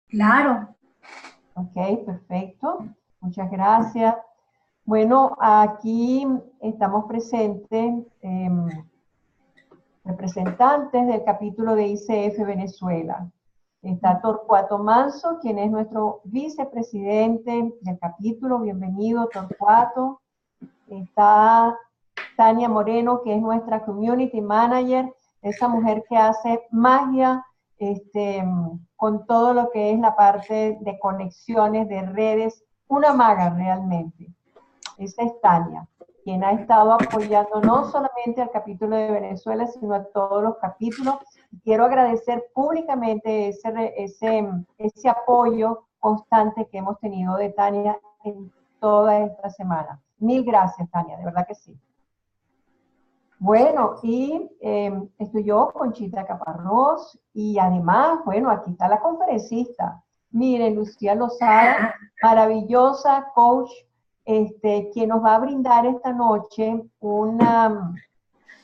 Claro. Ok, perfecto. Muchas gracias. Bueno, aquí estamos presentes representantes del capítulo de ICF Venezuela. Está Torcuato Manso, quien es nuestro vicepresidente del capítulo. Bienvenido, Torcuato. Está Tania Moreno, que es nuestra community manager, esa mujer que hace magia con todo lo que es la parte de conexiones, de redes, una maga realmente. Esa es Tania, quien ha estado apoyando no solamente al capítulo de Venezuela, sino a todos los capítulos. Quiero agradecer públicamente ese apoyo constante que hemos tenido de Tania en toda esta semana. Mil gracias, Tania, de verdad que sí. Bueno, y estoy yo, Conchita Caparrós, y además, bueno, aquí está la conferencista. Miren, Lucía Lozada, maravillosa coach, quien nos va a brindar esta noche una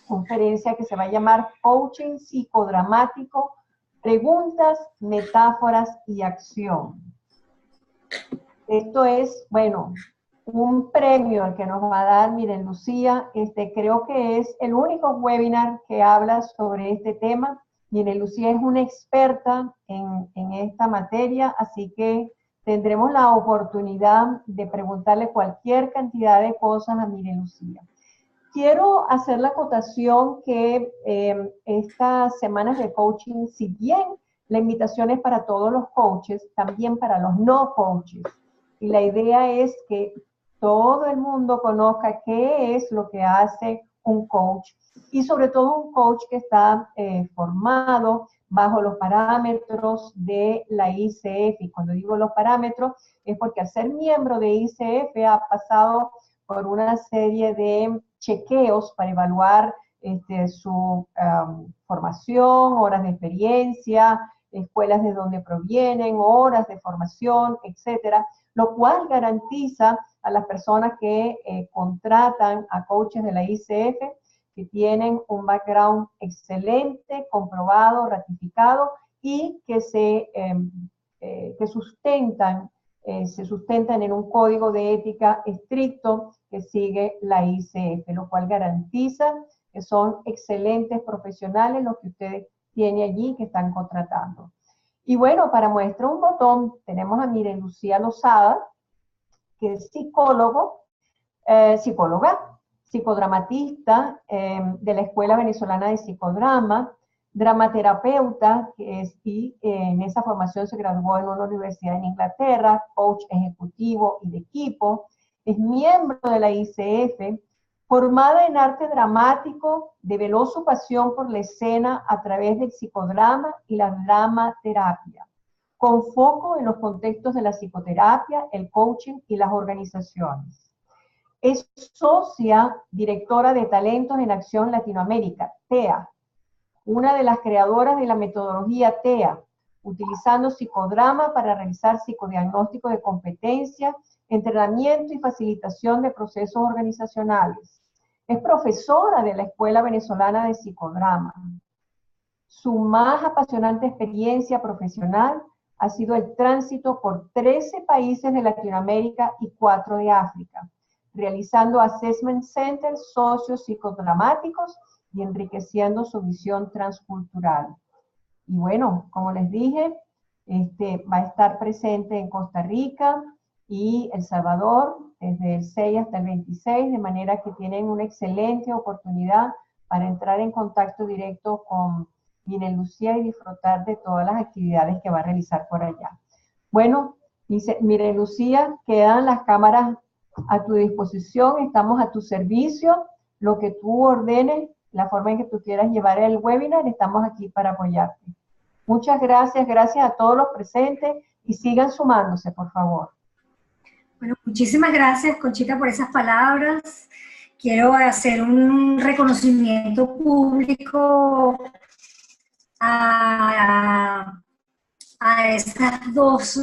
conferencia que se va a llamar Coaching Psicodramático, Preguntas, Metáforas y Acción. Esto es, bueno, un premio al que nos va a dar, miren, Lucía, creo que es el único webinar que habla sobre este tema. Miren, Lucía es una experta en esta materia, así que tendremos la oportunidad de preguntarle cualquier cantidad de cosas a Miren Lucía. Quiero hacer la acotación que estas semanas de coaching, si bien la invitación es para todos los coaches, también para los no coaches. Y la idea es que todo el mundo conozca qué es lo que hace un coach y sobre todo un coach que está formado bajo los parámetros de la ICF. Y cuando digo los parámetros es porque al ser miembro de ICF ha pasado por una serie de chequeos para evaluar su formación, horas de experiencia, escuelas de donde provienen, horas de formación, etcétera, lo cual garantiza a las personas que contratan a coaches de la ICF que tienen un background excelente, comprobado, ratificado y que que se sustentan en un código de ética estricto que sigue la ICF, lo cual garantiza que son excelentes profesionales los que ustedes tienen allí que están contratando. Y bueno, para muestra un botón, tenemos a Miren Lucía Lozada, que es psicóloga, psicodramatista de la Escuela Venezolana de Psicodrama, dramaterapeuta, y en esa formación se graduó en una universidad en Inglaterra, coach ejecutivo y de equipo, es miembro de la ICF, formada en arte dramático, develó su pasión por la escena a través del psicodrama y la dramaterapia, con foco en los contextos de la psicoterapia, el coaching y las organizaciones. Es socia directora de Talentos en Acción Latinoamérica, TEA, una de las creadoras de la metodología TEA, utilizando psicodrama para realizar psicodiagnóstico de competencia, entrenamiento y facilitación de procesos organizacionales. Es profesora de la Escuela Venezolana de Psicodrama. Su más apasionante experiencia profesional ha sido el tránsito por 13 países de Latinoamérica y 4 de África, realizando assessment centers socio-psicodramáticos y enriqueciendo su visión transcultural. Y bueno, como les dije, va a estar presente en Costa Rica y El Salvador desde el 6 hasta el 26, de manera que tienen una excelente oportunidad para entrar en contacto directo con Miren Lucía y disfrutar de todas las actividades que va a realizar por allá. Bueno, dice, Miren Lucía, quedan las cámaras a tu disposición, estamos a tu servicio, lo que tú ordenes, la forma en que tú quieras llevar el webinar, estamos aquí para apoyarte. Muchas gracias, gracias a todos los presentes y sigan sumándose, por favor. Bueno, muchísimas gracias, Conchita, por esas palabras. Quiero hacer un reconocimiento público a esas dos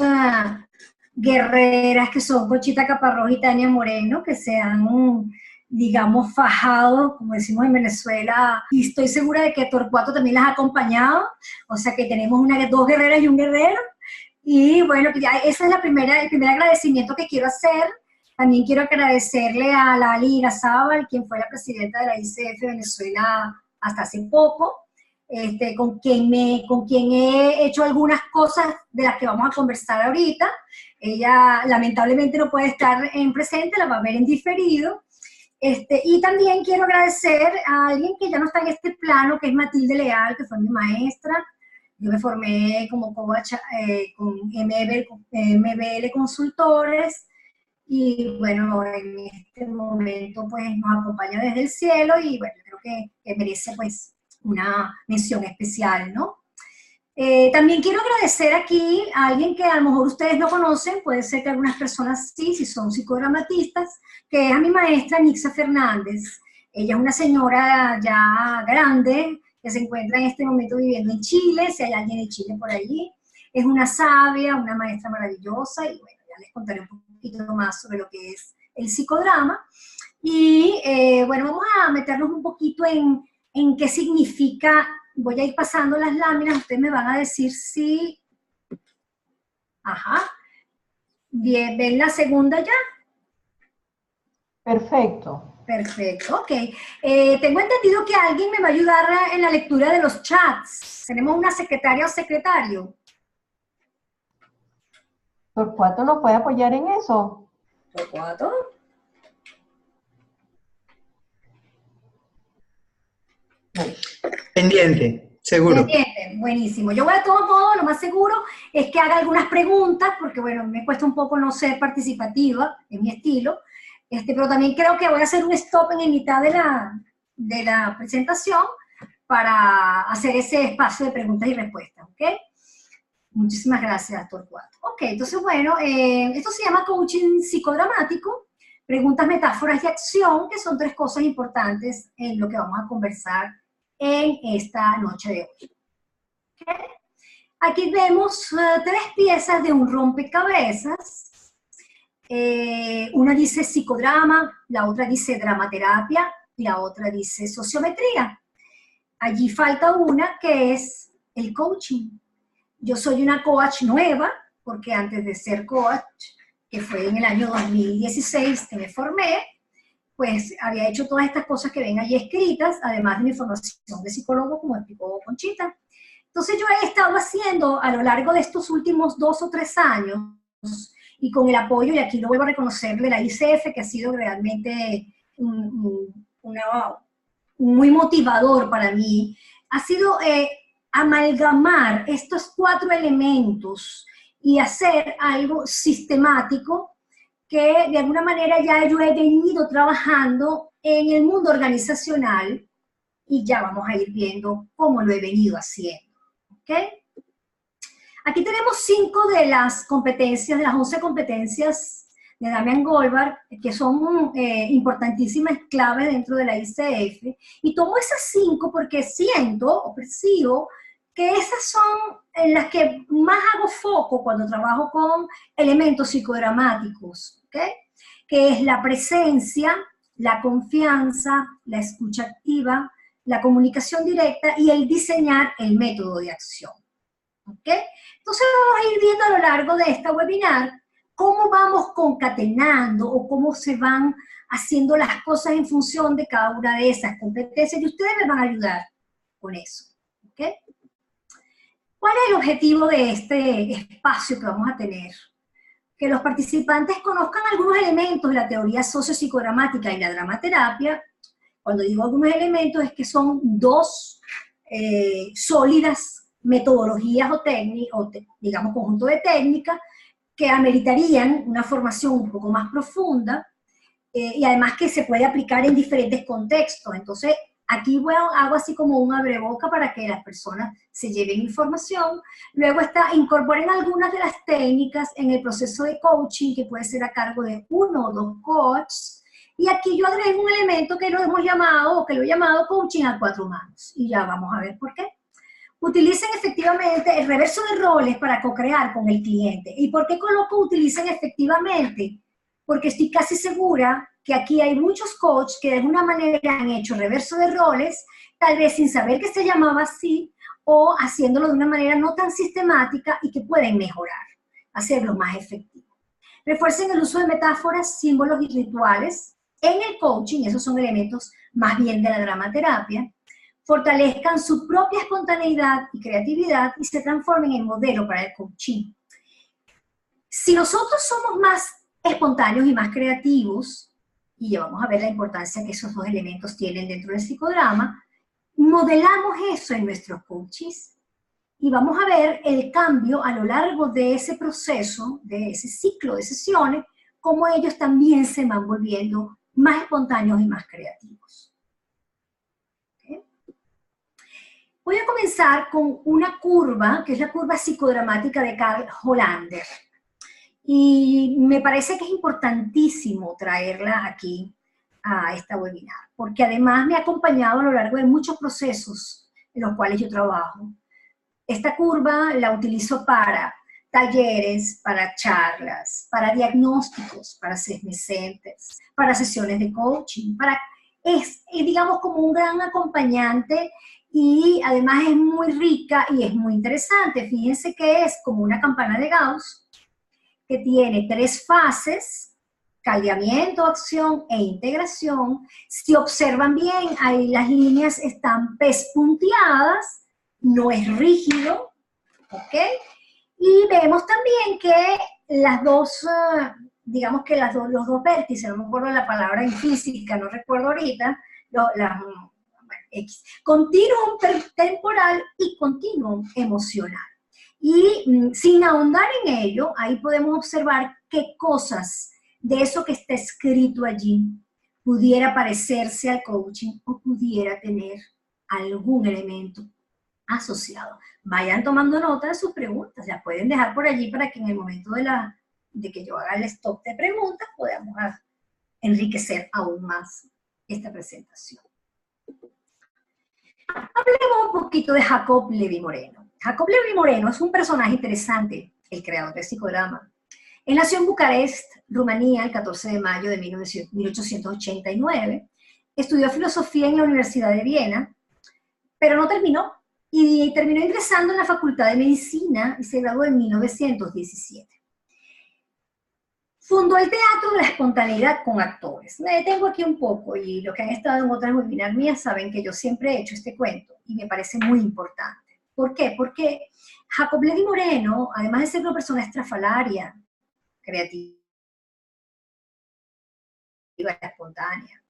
guerreras que son Conchita Caparrós y Tania Moreno, que se han, digamos, fajado, como decimos en Venezuela, y estoy segura de que Torcuato también las ha acompañado, o sea que tenemos dos guerreras y un guerrero, Y bueno, ya ese es el primer agradecimiento que quiero hacer. También quiero agradecerle a Lali Irazábal, quien fue la presidenta de la ICF Venezuela hasta hace poco, con quien he hecho algunas cosas de las que vamos a conversar ahorita. Ella lamentablemente no puede estar en presente, la va a ver en diferido. Y también quiero agradecer a alguien que ya no está en este plano, que es Matilde Leal, que fue mi maestra. Yo me formé como coach con MBL Consultores, y bueno, en este momento pues nos acompaña desde el cielo, y bueno, creo que merece pues una mención especial, ¿no? También quiero agradecer aquí a alguien que a lo mejor ustedes no conocen, puede ser que algunas personas sí, si son psicodramatistas, que es a mi maestra Nixa Fernández. Ella es una señora ya grande, que se encuentra en este momento viviendo en Chile, si hay alguien de Chile por allí. Es una sabia, una maestra maravillosa, y bueno, ya les contaré un poquito más sobre lo que es el psicodrama. Y bueno, vamos a meternos un poquito en qué significa. Voy a ir pasando las láminas, ustedes me van a decir si... Ajá. Bien, ¿ven la segunda ya? Perfecto. Perfecto, ok. Tengo entendido que alguien me va a ayudar en la lectura de los chats. ¿Tenemos una secretaria o secretario? ¿Torcuato nos puede apoyar en eso? ¿Torcuato? Pendiente, seguro. Pendiente, buenísimo. Yo voy a todo modo, lo más seguro es que haga algunas preguntas, porque bueno, me cuesta un poco no ser participativa, en mi estilo, pero también creo que voy a hacer un stop en mitad de la presentación para hacer ese espacio de preguntas y respuestas, ¿ok? Muchísimas gracias, Torcuato. Ok, entonces bueno, esto se llama coaching psicodramático, preguntas, metáforas y acción, que son tres cosas importantes en lo que vamos a conversar en esta noche de hoy. ¿Okay? Aquí vemos tres piezas de un rompecabezas. Una dice psicodrama, la otra dice dramaterapia y la otra dice sociometría. Allí falta una que es el coaching. Yo soy una coach nueva, porque antes de ser coach, que fue en el año 2016 que me formé, pues había hecho todas estas cosas que ven allí escritas, además de mi formación de psicólogo, como explicó Conchita. Entonces yo he estado haciendo a lo largo de estos últimos 2 o 3 años, y con el apoyo, y aquí lo vuelvo a reconocer, de la ICF, que ha sido realmente muy motivador para mí, ha sido amalgamar estos 4 elementos y hacer algo sistemático que de alguna manera ya yo he venido trabajando en el mundo organizacional, y ya vamos a ir viendo cómo lo he venido haciendo. ¿Ok? Aquí tenemos 5 de las competencias, de las 11 competencias de Damian Goldberg, que son importantísimas claves dentro de la ICF, y tomo esas 5 porque siento o percibo que esas son en las que más hago foco cuando trabajo con elementos psicodramáticos, ¿okay? Que es la presencia, la confianza, la escucha activa, la comunicación directa y el diseñar el método de acción. ¿Okay? Entonces vamos a ir viendo a lo largo de esta webinar cómo vamos concatenando o cómo se van haciendo las cosas en función de cada una de esas competencias, y ustedes me van a ayudar con eso. ¿Okay? ¿Cuál es el objetivo de este espacio que vamos a tener? Que los participantes conozcan algunos elementos de la teoría socio-psicodramática y la dramaterapia. Cuando digo algunos elementos es que son 2 sólidas metodologías o técnicas, digamos conjunto de técnicas, que ameritarían una formación un poco más profunda, y además que se puede aplicar en diferentes contextos. Entonces, aquí hago así como un abreboca para que las personas se lleven información. Luego incorporen algunas de las técnicas en el proceso de coaching, que puede ser a cargo de 1 o 2 coaches. Y aquí yo agrego un elemento que lo hemos llamado, o que lo he llamado coaching a 4 manos. Y ya vamos a ver por qué. Utilicen efectivamente el reverso de roles para co-crear con el cliente. ¿Y por qué coloco utilicen efectivamente? Porque estoy casi segura que aquí hay muchos coaches que de alguna manera han hecho reverso de roles, tal vez sin saber que se llamaba así, o haciéndolo de una manera no tan sistemática y que pueden mejorar, hacerlo más efectivo. Refuercen el uso de metáforas, símbolos y rituales en el coaching, esos son elementos más bien de la dramaterapia. Fortalezcan su propia espontaneidad y creatividad y se transformen en modelo para el coaching. Si nosotros somos más espontáneos y más creativos, y ya vamos a ver la importancia que esos dos elementos tienen dentro del psicodrama, modelamos eso en nuestros coaches y vamos a ver el cambio a lo largo de ese proceso, de ese ciclo de sesiones, cómo ellos también se van volviendo más espontáneos y más creativos. ¿Okay? Voy a comenzar con una curva, que es la curva psicodramática de Karl Hollander. Y me parece que es importantísimo traerla aquí a esta webinar, porque además me ha acompañado a lo largo de muchos procesos en los cuales yo trabajo. Esta curva la utilizo para talleres, para charlas, para diagnósticos, para assessment centers, para sesiones de coaching, es digamos como un gran acompañante y además es muy rica y es muy interesante. Fíjense que es como una campana de Gauss que tiene 3 fases: caldeamiento, acción e integración. Si observan bien, ahí las líneas están pespunteadas, no es rígido, ¿ok? Y vemos también que las dos, digamos que los dos vértices, no me acuerdo la palabra en física, no recuerdo ahorita, continuum temporal y continuum emocional. Y sin ahondar en ello, ahí podemos observar qué cosas de eso que está escrito allí pudiera parecerse al coaching o pudiera tener algún elemento asociado. Vayan tomando nota de sus preguntas, las pueden dejar por allí para que en el momento de que yo haga el stop de preguntas podamos enriquecer aún más esta presentación. Hablemos un poquito de Jacob Levi-Moreno. Jacob Levi-Moreno es un personaje interesante, el creador del psicodrama. Él nació en Bucarest, Rumanía, el 14 de mayo de 1889. Estudió filosofía en la Universidad de Viena, pero no terminó. Y terminó ingresando en la Facultad de Medicina y se graduó en 1917. Fundó el Teatro de la Espontaneidad con actores. Me detengo aquí un poco y los que han estado en otras webinars mías saben que yo siempre he hecho este cuento y me parece muy importante. ¿Por qué? Porque Jacob Levi-Moreno, además de ser una persona estrafalaria, creativa, espontánea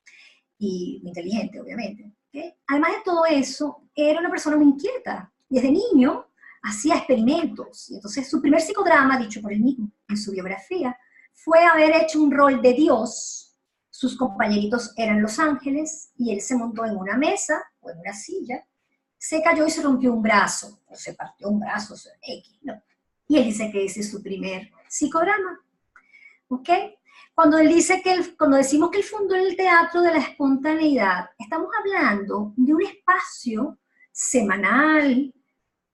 y inteligente, obviamente, ¿okay? Además de todo eso, era una persona muy inquieta. Desde niño hacía experimentos. Y entonces su primer psicodrama, dicho por él mismo en su biografía, fue haber hecho un rol de Dios. Sus compañeritos eran los ángeles y él se montó en una mesa o en una silla, se cayó y se rompió un brazo, o se partió un brazo, o sea, X, ¿no? Y él dice que ese es su primer psicodrama, ¿ok? Cuando decimos que él fundó el Teatro de la Espontaneidad, estamos hablando de un espacio semanal,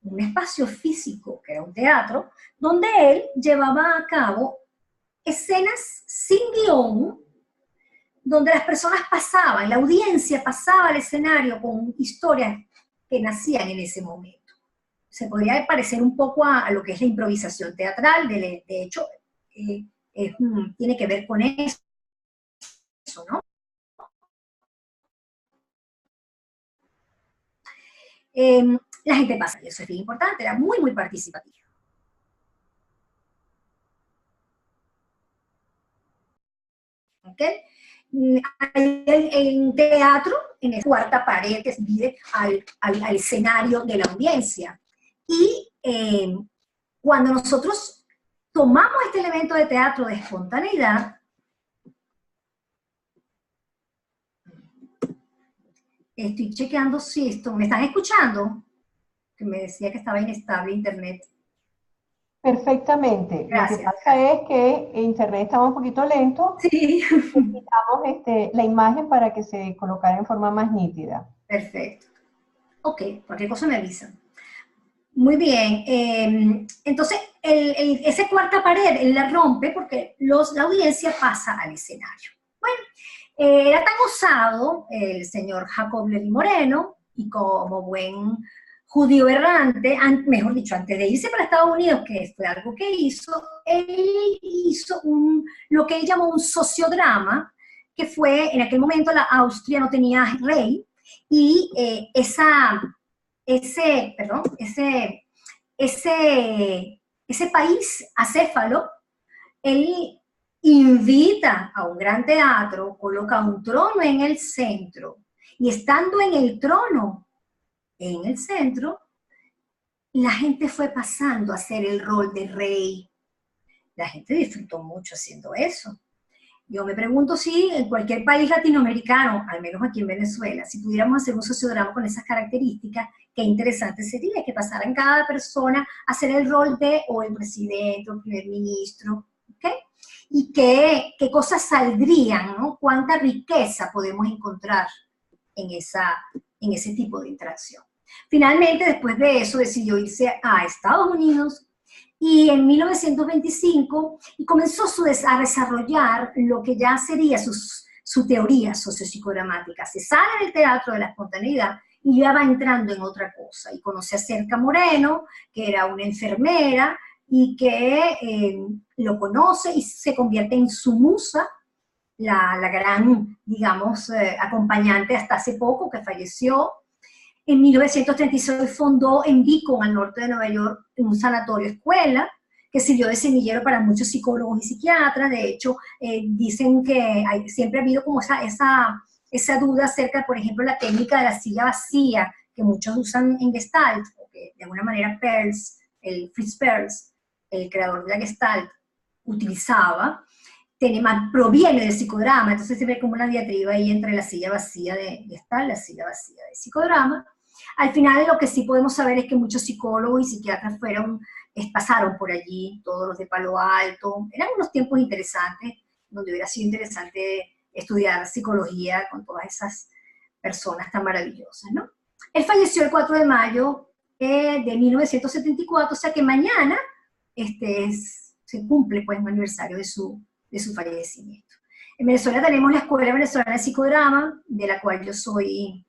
un espacio físico, que era un teatro, donde él llevaba a cabo escenas sin guión, donde las personas pasaban, la audiencia pasaba al escenario con historias que nacían en ese momento. Se podría parecer un poco a lo que es la improvisación teatral, de hecho, tiene que ver con eso, ¿no? La gente pasa, y eso es bien importante, era muy, muy participativo. ¿Ok? En teatro, en la cuarta pared que se divide al escenario de la audiencia. Y cuando nosotros tomamos este elemento de teatro de espontaneidad, estoy chequeando si esto, ¿me están escuchando? Que me decía que estaba inestable internet. Perfectamente. Gracias. Lo que pasa es que internet estaba un poquito lento. Sí. Quitamos la imagen para que se colocara en forma más nítida. Perfecto. Ok, cualquier cosa me avisan. Muy bien. Entonces, esa cuarta pared, él la rompe porque la audiencia pasa al escenario. Bueno, era tan osado el señor Jacob Levi-Moreno, y como buen judío errante, mejor dicho, antes de irse para Estados Unidos, que fue algo que hizo, él hizo lo que él llamó un sociodrama, que fue, en aquel momento la Austria no tenía rey, y ese país acéfalo, él invita a un gran teatro, coloca un trono en el centro, y estando en el trono, en el centro, la gente fue pasando a hacer el rol de rey. La gente disfrutó mucho haciendo eso. Yo me pregunto si en cualquier país latinoamericano, al menos aquí en Venezuela, si pudiéramos hacer un sociodrama con esas características, qué interesante sería que pasaran cada persona a hacer el rol de o el presidente o el primer ministro, ¿ok? Y qué cosas saldrían, ¿no? Cuánta riqueza podemos encontrar en ese tipo de interacción. Finalmente, después de eso, decidió irse a Estados Unidos y en 1925 y comenzó a desarrollar lo que ya sería su teoría sociopsicodramática. Se sale del teatro de la espontaneidad y ya va entrando en otra cosa. Y conoce a Cerca Moreno, que era una enfermera, y que lo conoce y se convierte en su musa, la gran, digamos, acompañante hasta hace poco, que falleció. En 1936 fundó en Beacon, al norte de Nueva York, un sanatorio escuela, que sirvió de semillero para muchos psicólogos y psiquiatras. De hecho, dicen que siempre ha habido como esa duda acerca, por ejemplo, la técnica de la silla vacía, que muchos usan en Gestalt, porque de alguna manera Fritz Perls, el creador de la Gestalt, utilizaba, proviene del psicodrama, entonces se ve como una diatriba ahí entre la silla vacía de Gestalt, la silla vacía de psicodrama. Al final lo que sí podemos saber es que muchos psicólogos y psiquiatras pasaron por allí, todos los de Palo Alto. Eran unos tiempos interesantes, donde hubiera sido interesante estudiar psicología con todas esas personas tan maravillosas, ¿no? Él falleció el 4 de mayo de 1974, o sea que mañana se cumple pues un aniversario de su fallecimiento. En Venezuela tenemos la Escuela Venezolana de Psicodrama, de la cual yo soy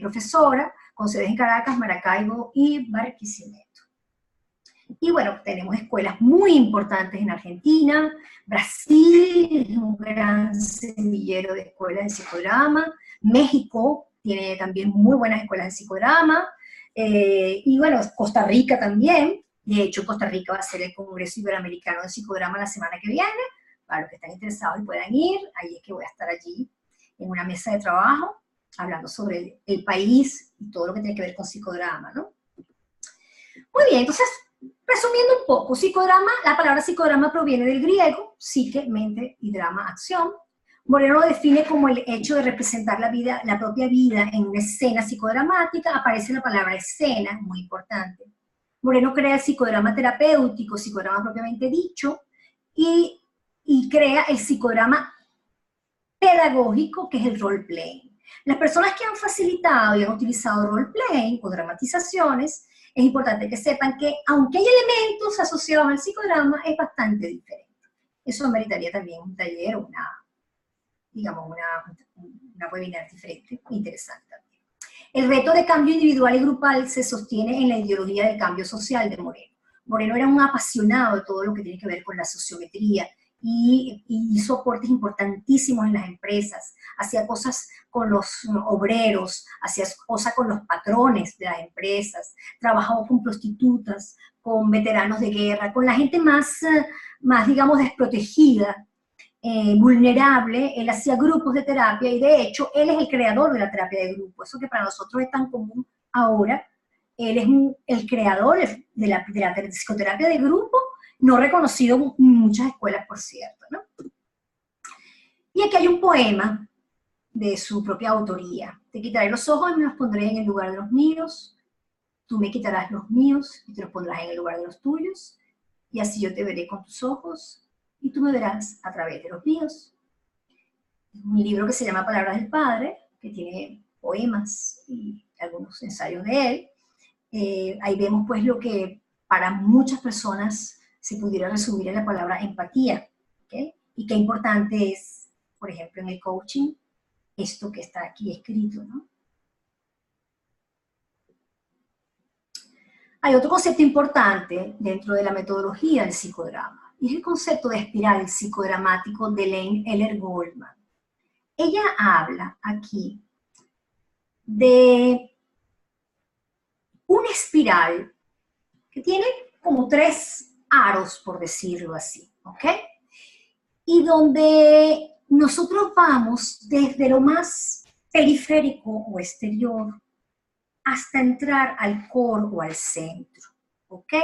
profesora, con sedes en Caracas, Maracaibo y Barquisimeto. Y bueno, tenemos escuelas muy importantes en Argentina, Brasil es un gran semillero de escuelas de psicodrama, México tiene también muy buenas escuelas de psicodrama, y bueno, Costa Rica también. De hecho, Costa Rica va a ser el Congreso Iberoamericano de Psicodrama la semana que viene, para los que están interesados y puedan ir. Ahí es que voy a estar allí en una mesa de trabajo, hablando sobre el país y todo lo que tiene que ver con psicodrama, ¿no? Muy bien, entonces, resumiendo un poco, la palabra psicodrama proviene del griego, psique, mente y drama, acción. Moreno lo define como el hecho de representar la propia vida en una escena psicodramática. Aparece la palabra escena, muy importante. Moreno crea el psicodrama terapéutico, psicodrama propiamente dicho, y crea el psicodrama pedagógico, que es el role-playing. Las personas que han facilitado y han utilizado role-playing o dramatizaciones, es importante que sepan que, aunque hay elementos asociados al psicodrama, es bastante diferente. Eso meritaría también un taller o una webinar diferente, interesante también. El reto de cambio individual y grupal se sostiene en la ideología del cambio social de Moreno. Moreno era un apasionado de todo lo que tiene que ver con la sociometría y hizo aportes importantísimos en las empresas, hacía cosas con los obreros, hacía cosas con los patrones de las empresas, trabajó con prostitutas, con veteranos de guerra, con la gente más digamos, desprotegida, vulnerable. Él hacía grupos de terapia y de hecho él es el creador de la terapia de grupo, eso que para nosotros es tan común ahora. Él es el creador de la psicoterapia de grupo, no reconocido en muchas escuelas, por cierto, ¿no? Y aquí hay un poema de su propia autoría. Te quitaré los ojos y me los pondré en el lugar de los míos, tú me quitarás los míos y te los pondrás en el lugar de los tuyos, y así yo te veré con tus ojos y tú me verás a través de los míos. Un libro que se llama Palabras del Padre, que tiene poemas y algunos ensayos de él. Ahí vemos pues lo que para muchas personas se pudiera resumir en la palabra empatía, ¿okay? Y qué importante es, por ejemplo, en el coaching, esto que está aquí escrito, ¿no? Hay otro concepto importante dentro de la metodología del psicodrama, y es el concepto de espiral psicodramático de Elaine Eller Goldman. Ella habla aquí de una espiral que tiene como 3 aros, por decirlo así, ¿ok? Y donde nosotros vamos desde lo más periférico o exterior hasta entrar al core o al centro, ¿ok?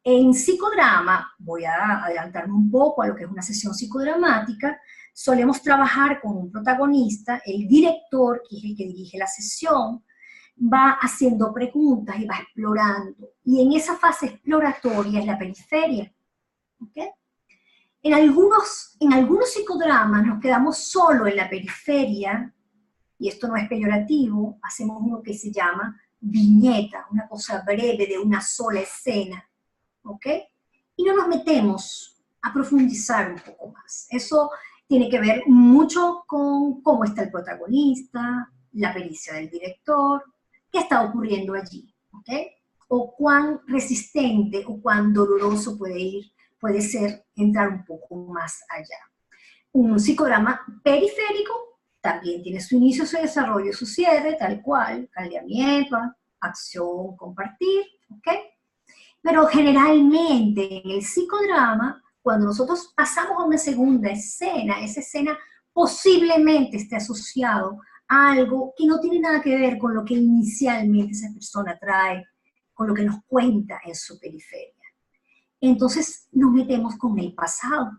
En psicodrama, voy a adelantarme un poco a lo que es una sesión psicodramática, solemos trabajar con un protagonista, el director, que es el que dirige la sesión, va haciendo preguntas y va explorando. Y en esa fase exploratoria es la periferia, ¿ok? En algunos psicodramas nos quedamos solo en la periferia, y esto no es peyorativo, hacemos uno que se llama viñeta, una cosa breve de una sola escena, ¿ok? Y no nos metemos a profundizar un poco más. Eso tiene que ver mucho con cómo está el protagonista, la pericia del director, qué está ocurriendo allí, ¿ok? O cuán resistente o cuán doloroso puede ser entrar un poco más allá. Un psicodrama periférico también tiene su inicio, su desarrollo, su cierre, tal cual, caldeamiento, acción, compartir, ¿ok? Pero generalmente en el psicodrama, cuando nosotros pasamos a una segunda escena, esa escena posiblemente esté asociado a algo que no tiene nada que ver con lo que inicialmente esa persona trae, con lo que nos cuenta en su periferia. Entonces nos metemos con el pasado.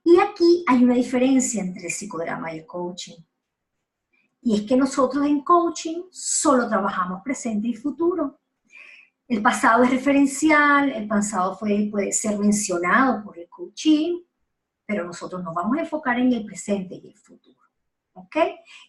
Y aquí hay una diferencia entre el psicodrama y el coaching. Y es que nosotros en coaching solo trabajamos presente y futuro. El pasado es referencial, el pasado puede ser mencionado por el coaching, pero nosotros nos vamos a enfocar en el presente y el futuro. ¿Ok?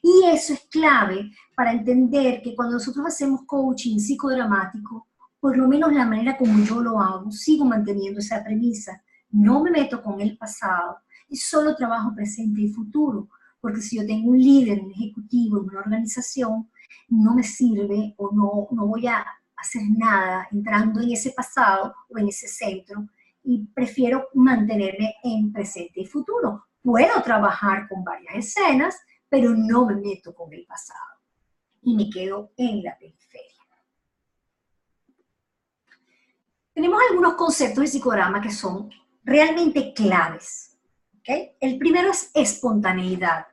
Y eso es clave para entender que cuando nosotros hacemos coaching psicodramático, por lo menos la manera como yo lo hago, sigo manteniendo esa premisa. No me meto con el pasado y solo trabajo presente y futuro. Porque si yo tengo un líder, un ejecutivo en una organización, no me sirve o no voy a hacer nada entrando en ese pasado o en ese centro, y prefiero mantenerme en presente y futuro. Puedo trabajar con varias escenas, pero no me meto con el pasado y me quedo en la periferia. Tenemos algunos conceptos de psicodrama que son realmente claves, ¿okay? El primero es espontaneidad.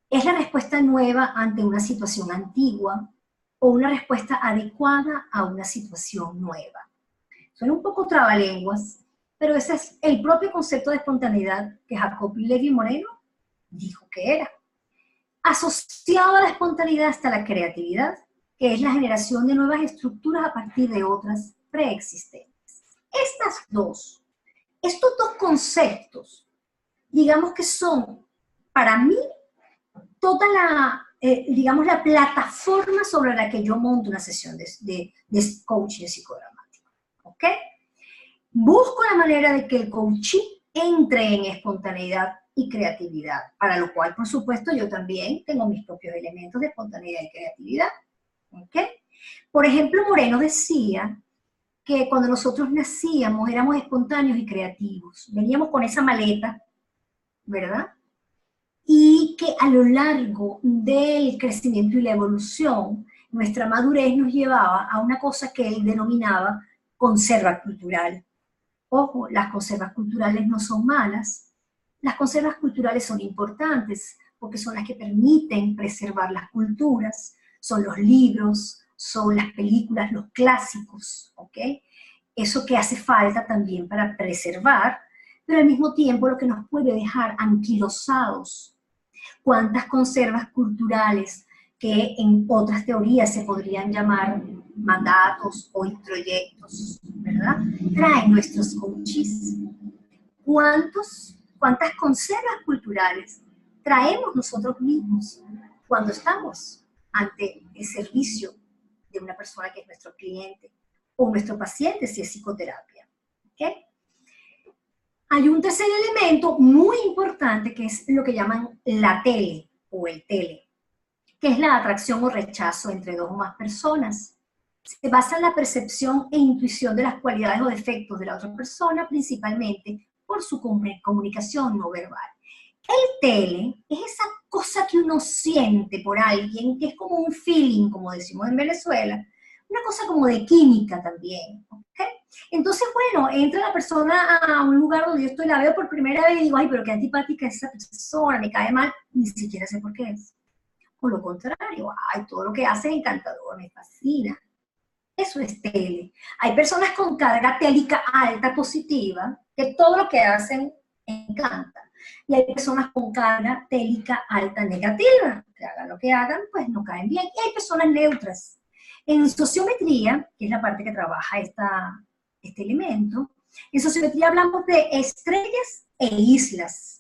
Es la respuesta nueva ante una situación antigua o una respuesta adecuada a una situación nueva. Suena un poco trabalenguas, pero ese es el propio concepto de espontaneidad que Jacob Levi Moreno dijo que era. Asociado a la espontaneidad está la creatividad, que es la generación de nuevas estructuras a partir de otras preexistentes. Estos dos conceptos, digamos que son, para mí, toda la plataforma sobre la que yo monto una sesión de coaching psicodramático, ¿ok? Busco la manera de que el coaching entre en espontaneidad y creatividad, para lo cual, por supuesto, yo también tengo mis propios elementos de espontaneidad y creatividad, ¿ok? Por ejemplo, Moreno decía que cuando nosotros nacíamos éramos espontáneos y creativos, veníamos con esa maleta, ¿verdad? Y que a lo largo del crecimiento y la evolución, nuestra madurez nos llevaba a una cosa que él denominaba conserva cultural. Ojo, las conservas culturales no son malas, las conservas culturales son importantes porque son las que permiten preservar las culturas, son los libros, son las películas, los clásicos, ¿ok? Eso que hace falta también para preservar, pero al mismo tiempo lo que nos puede dejar anquilosados. ¿Cuántas conservas culturales que en otras teorías se podrían llamar mandatos o introyectos, ¿verdad? Traen nuestros coaches. ¿Cuántas conservas culturales traemos nosotros mismos cuando estamos ante el servicio de una persona que es nuestro cliente o nuestro paciente si es psicoterapia? ¿Okay? Hay un tercer elemento muy importante que es lo que llaman la tele o el tele, que es la atracción o rechazo entre dos o más personas. se basa en la percepción e intuición de las cualidades o defectos de la otra persona, principalmente por su comunicación no verbal. El tele es esa cosa que uno siente por alguien, que es como un feeling, como decimos en Venezuela, una cosa como de química también, ¿ok? Entonces, bueno, entra la persona a un lugar donde yo estoy, la veo por primera vez y digo, ay, pero qué antipática es esa persona, me cae mal, ni siquiera sé por qué es. Por lo contrario, ay, todo lo que hace es encantador, me fascina. Eso es tele. Hay personas con carga télica alta positiva, que todo lo que hacen encanta. Y hay personas con carga télica alta negativa, que hagan lo que hagan, pues no caen bien. Y hay personas neutras. En sociometría, que es la parte que trabaja este elemento, en sociometría hablamos de estrellas e islas.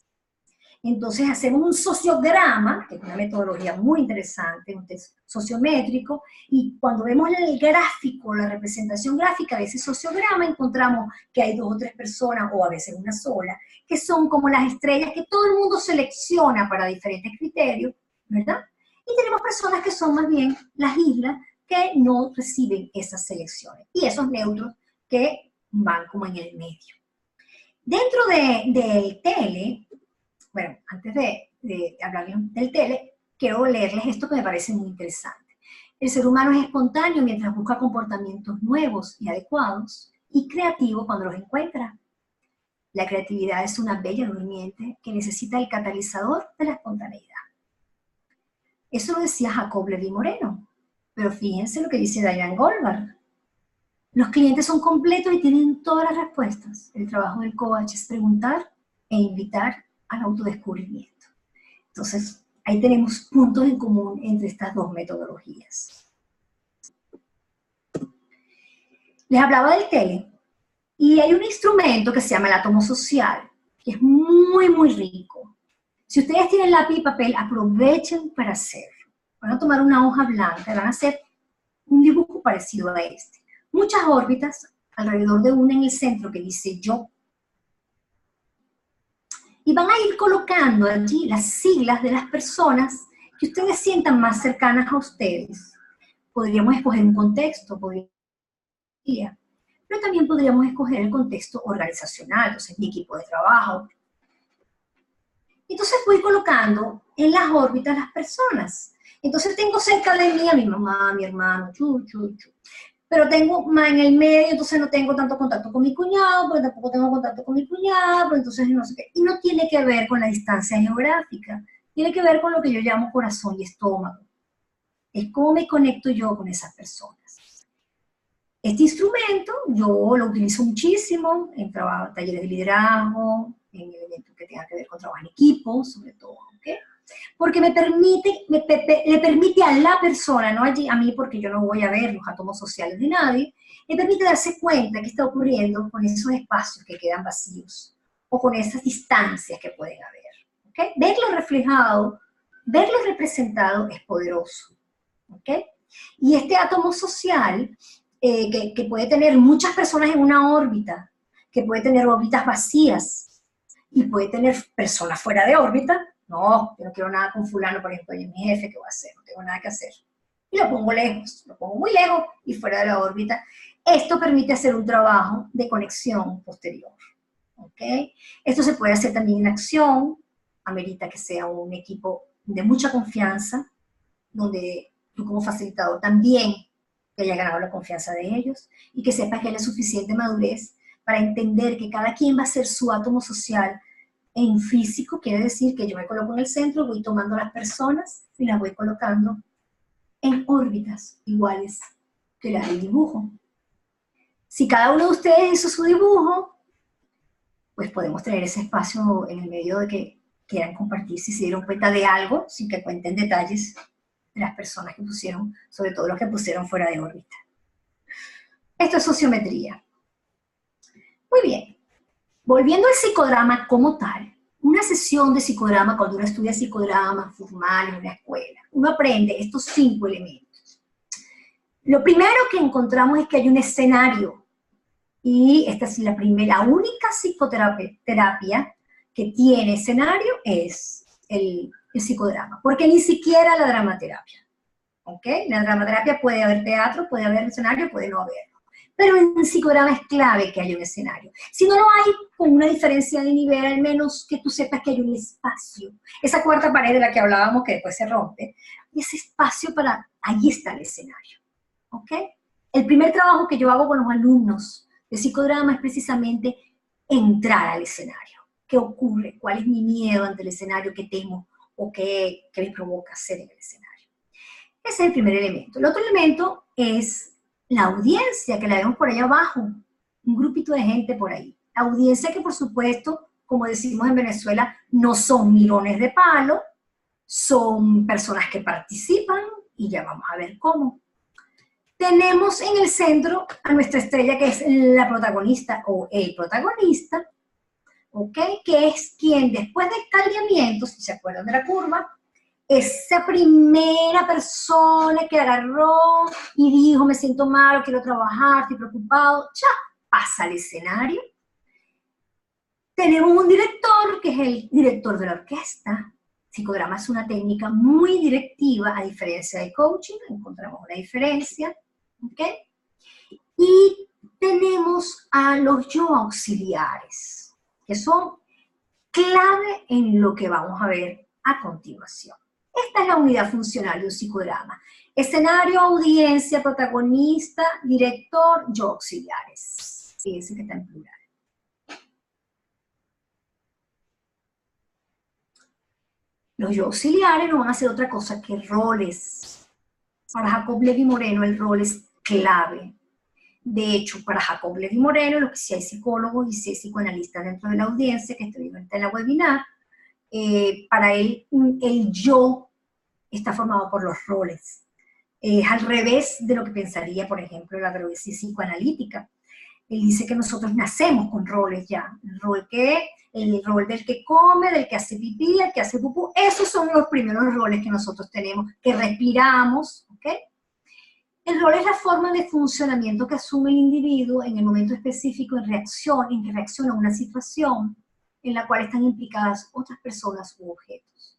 Entonces hacemos un sociograma, que es una metodología muy interesante, un test sociométrico, y cuando vemos el gráfico, la representación gráfica de ese sociograma, encontramos que hay 2 o 3 personas, o a veces una sola, que son como las estrellas que todo el mundo selecciona para diferentes criterios, ¿verdad? Y tenemos personas que son más bien las islas que no reciben esas selecciones, y esos neutros que van como en el medio. Dentro del tele, bueno, antes de hablar del tele, quiero leerles esto que me parece muy interesante. El ser humano es espontáneo mientras busca comportamientos nuevos y adecuados, y creativo cuando los encuentra. La creatividad es una bella durmiente que necesita el catalizador de la espontaneidad. Eso lo decía Jacob Levi Moreno, pero fíjense lo que dice Diane Goldberg. Los clientes son completos y tienen todas las respuestas. El trabajo del coach es preguntar e invitar al autodescubrimiento. Entonces, ahí tenemos puntos en común entre estas 2 metodologías. Les hablaba del tele, y hay un instrumento que se llama el átomo social, que es muy, muy rico. Si ustedes tienen lápiz y papel, aprovechen para hacerlo. Van a tomar una hoja blanca y van a hacer un dibujo parecido a este. Muchas órbitas alrededor de una en el centro que dice yo. Y van a ir colocando allí las siglas de las personas que ustedes sientan más cercanas a ustedes. Podríamos escoger un contexto, pero también podríamos escoger el contexto organizacional, entonces mi equipo de trabajo. Entonces voy colocando en las órbitas las personas. Entonces tengo cerca de mí a mi mamá, a mi hermano, pero tengo más en el medio, entonces no tengo tanto contacto con mi cuñado, porque tampoco tengo contacto con mi cuñado, pero entonces no sé qué. Y no tiene que ver con la distancia geográfica, tiene que ver con lo que yo llamo corazón y estómago. Es cómo me conecto yo con esas personas. Este instrumento yo lo utilizo muchísimo en talleres de liderazgo, en eventos que tengan que ver con trabajo en equipo, sobre todo, ¿ok? Porque le permite a la persona, no a mí porque yo no voy a ver los átomos sociales de nadie, le permite darse cuenta qué está ocurriendo con esos espacios que quedan vacíos o con esas distancias que pueden haber. ¿Okay? Verlo reflejado, verlo representado es poderoso. ¿Okay? Y este átomo social, que puede tener muchas personas en una órbita, que puede tener órbitas vacías y puede tener personas fuera de órbita. No, yo no quiero nada con fulano, por ejemplo, y mi jefe, ¿qué va a hacer? No tengo nada que hacer. Y lo pongo lejos, lo pongo muy lejos y fuera de la órbita. Esto permite hacer un trabajo de conexión posterior. ¿Ok? Esto se puede hacer también en acción, amerita que sea un equipo de mucha confianza, donde tú como facilitador también te haya ganado la confianza de ellos y que sepas que hay la suficiente madurez para entender que cada quien va a ser su átomo social en físico. Quiere decir que yo me coloco en el centro, voy tomando las personas y las voy colocando en órbitas iguales que las del dibujo. Si cada uno de ustedes hizo su dibujo, pues podemos tener ese espacio en el medio de que quieran compartir si se dieron cuenta de algo, sin que cuenten detalles de las personas que pusieron, sobre todo los que pusieron fuera de órbita. Esto es sociometría. Muy bien. Volviendo al psicodrama como tal, una sesión de psicodrama, cuando uno estudia psicodrama formal en una escuela, uno aprende estos 5 elementos. Lo primero que encontramos es que hay un escenario, y esta es la única psicoterapia que tiene escenario es el psicodrama, porque ni siquiera la dramaterapia. ¿ok? En la dramaterapia puede haber teatro, puede haber escenario, puede no haberlo. Pero en psicodrama es clave que haya un escenario. Si no lo hay, con una diferencia de nivel, al menos que tú sepas que hay un espacio. Esa cuarta pared de la que hablábamos, que después se rompe, ese espacio para, ahí está el escenario, ¿ok? El primer trabajo que yo hago con los alumnos de psicodrama es precisamente entrar al escenario. ¿Qué ocurre? ¿Cuál es mi miedo ante el escenario? ¿Qué temo? ¿O qué me provoca hacer en el escenario? Ese es el primer elemento. El otro elemento es la audiencia, que la vemos por allá abajo, un grupito de gente por ahí. La audiencia que, por supuesto, como decimos en Venezuela, no son mirones de palo, son personas que participan, y ya vamos a ver cómo. Tenemos en el centro a nuestra estrella, que es la protagonista o el protagonista, ¿ok? Que es quien, después del caldeamiento, si se acuerdan de la curva, esa primera persona que agarró y dijo, me siento mal, quiero trabajar, estoy preocupado, ya pasa al escenario. Tenemos un director, que es el director de la orquesta. Psicodrama es una técnica muy directiva, a diferencia de coaching, encontramos una diferencia, ¿ok? Y tenemos a los yo auxiliares, que son clave en lo que vamos a ver a continuación. Esta es la unidad funcional de un psicodrama. Escenario, audiencia, protagonista, director, yo auxiliares. Fíjense que está en plural. Los yo auxiliares no van a hacer otra cosa que roles. Para Jacob Levi Moreno el rol es clave. De hecho, para Jacob Levi Moreno, lo que si hay psicólogos y si hay psicoanalistas dentro de la audiencia, que estoy viendo en la webinar, para él el yo está formado por los roles. Es al revés de lo que pensaría, por ejemplo, la droguesis psicoanalítica. Él dice que nosotros nacemos con roles ya. El rol del que come, del que hace pipí, el que hace pupú. Esos son los primeros roles que nosotros tenemos, que respiramos, ¿ok? El rol es la forma de funcionamiento que asume el individuo en el momento específico en que reacciona a una situación en la cual están implicadas otras personas u objetos.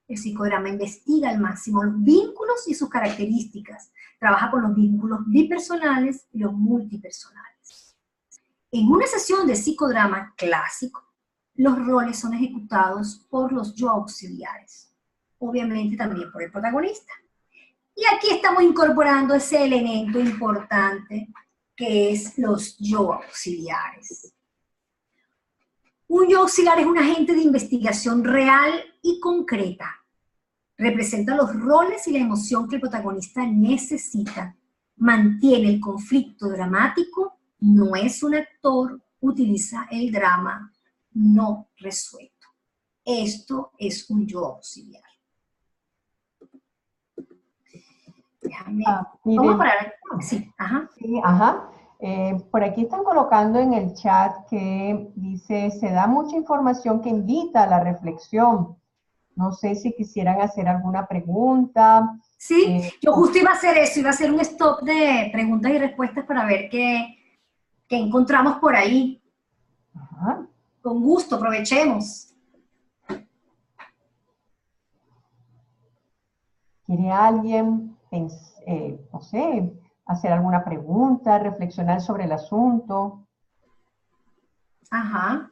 El psicodrama investiga al máximo los vínculos y sus características. Trabaja con los vínculos bipersonales y los multipersonales. En una sesión de psicodrama clásico, los roles son ejecutados por los yo auxiliares. Obviamente también por el protagonista. Y aquí estamos incorporando ese elemento importante que es los yo auxiliares. Un yo auxiliar es un agente de investigación real y concreta. Representa los roles y la emoción que el protagonista necesita. Mantiene el conflicto dramático, no es un actor, utiliza el drama no resuelto. Esto es un yo auxiliar. Déjame. Vamos a parar. Sí, ajá. Sí, ajá. Por aquí están colocando en el chat que dice, se da mucha información que invita a la reflexión. No sé si quisieran hacer alguna pregunta. Sí, yo justo iba a hacer eso, iba a hacer un stop de preguntas y respuestas para ver qué encontramos por ahí. Ajá. Con gusto, aprovechemos. ¿Quiere alguien, no sé, hacer alguna pregunta, reflexionar sobre el asunto? Ajá.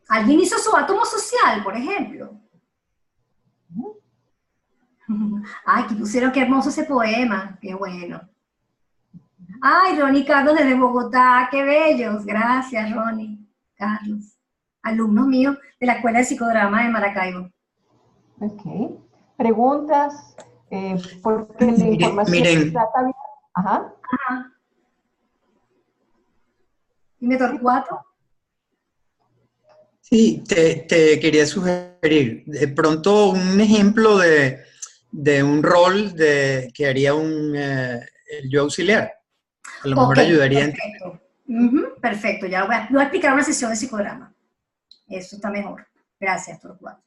¿Alguien hizo su átomo social, por ejemplo? Ay, que pusieron, qué hermoso ese poema, qué bueno. Ay, Ronnie Carlos desde Bogotá, qué bellos. Gracias, Ronnie Carlos. Alumnos míos de la Escuela de Psicodrama de Maracaibo. Ok. Preguntas, porque la información Miren. está bien. Ajá. Ajá. Dime, Torcuato. Sí, te quería sugerir, de pronto un ejemplo de un rol que haría el yo auxiliar. A lo mejor ayudaría. Perfecto. Perfecto, ya voy a explicar una sesión de psicodrama. Eso está mejor. Gracias, Torcuato.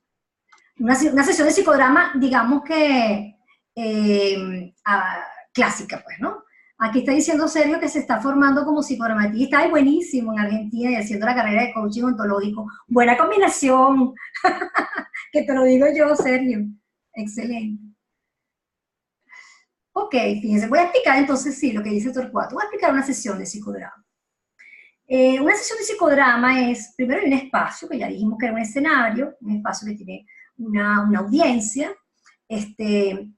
Una sesión de psicodrama, digamos que clásica, pues, ¿no? Aquí está diciendo Sergio que se está formando como psicodramatista. ¡Ay, buenísimo! En Argentina y haciendo la carrera de coaching ontológico. Buena combinación. Que te lo digo yo, Sergio. Excelente. Ok, fíjense, voy a explicar entonces, sí, lo que dice Torcuato. Voy a explicar una sesión de psicodrama. Una sesión de psicodrama es, primero hay un espacio, que ya dijimos que era un escenario, un espacio que tiene una audiencia. Ese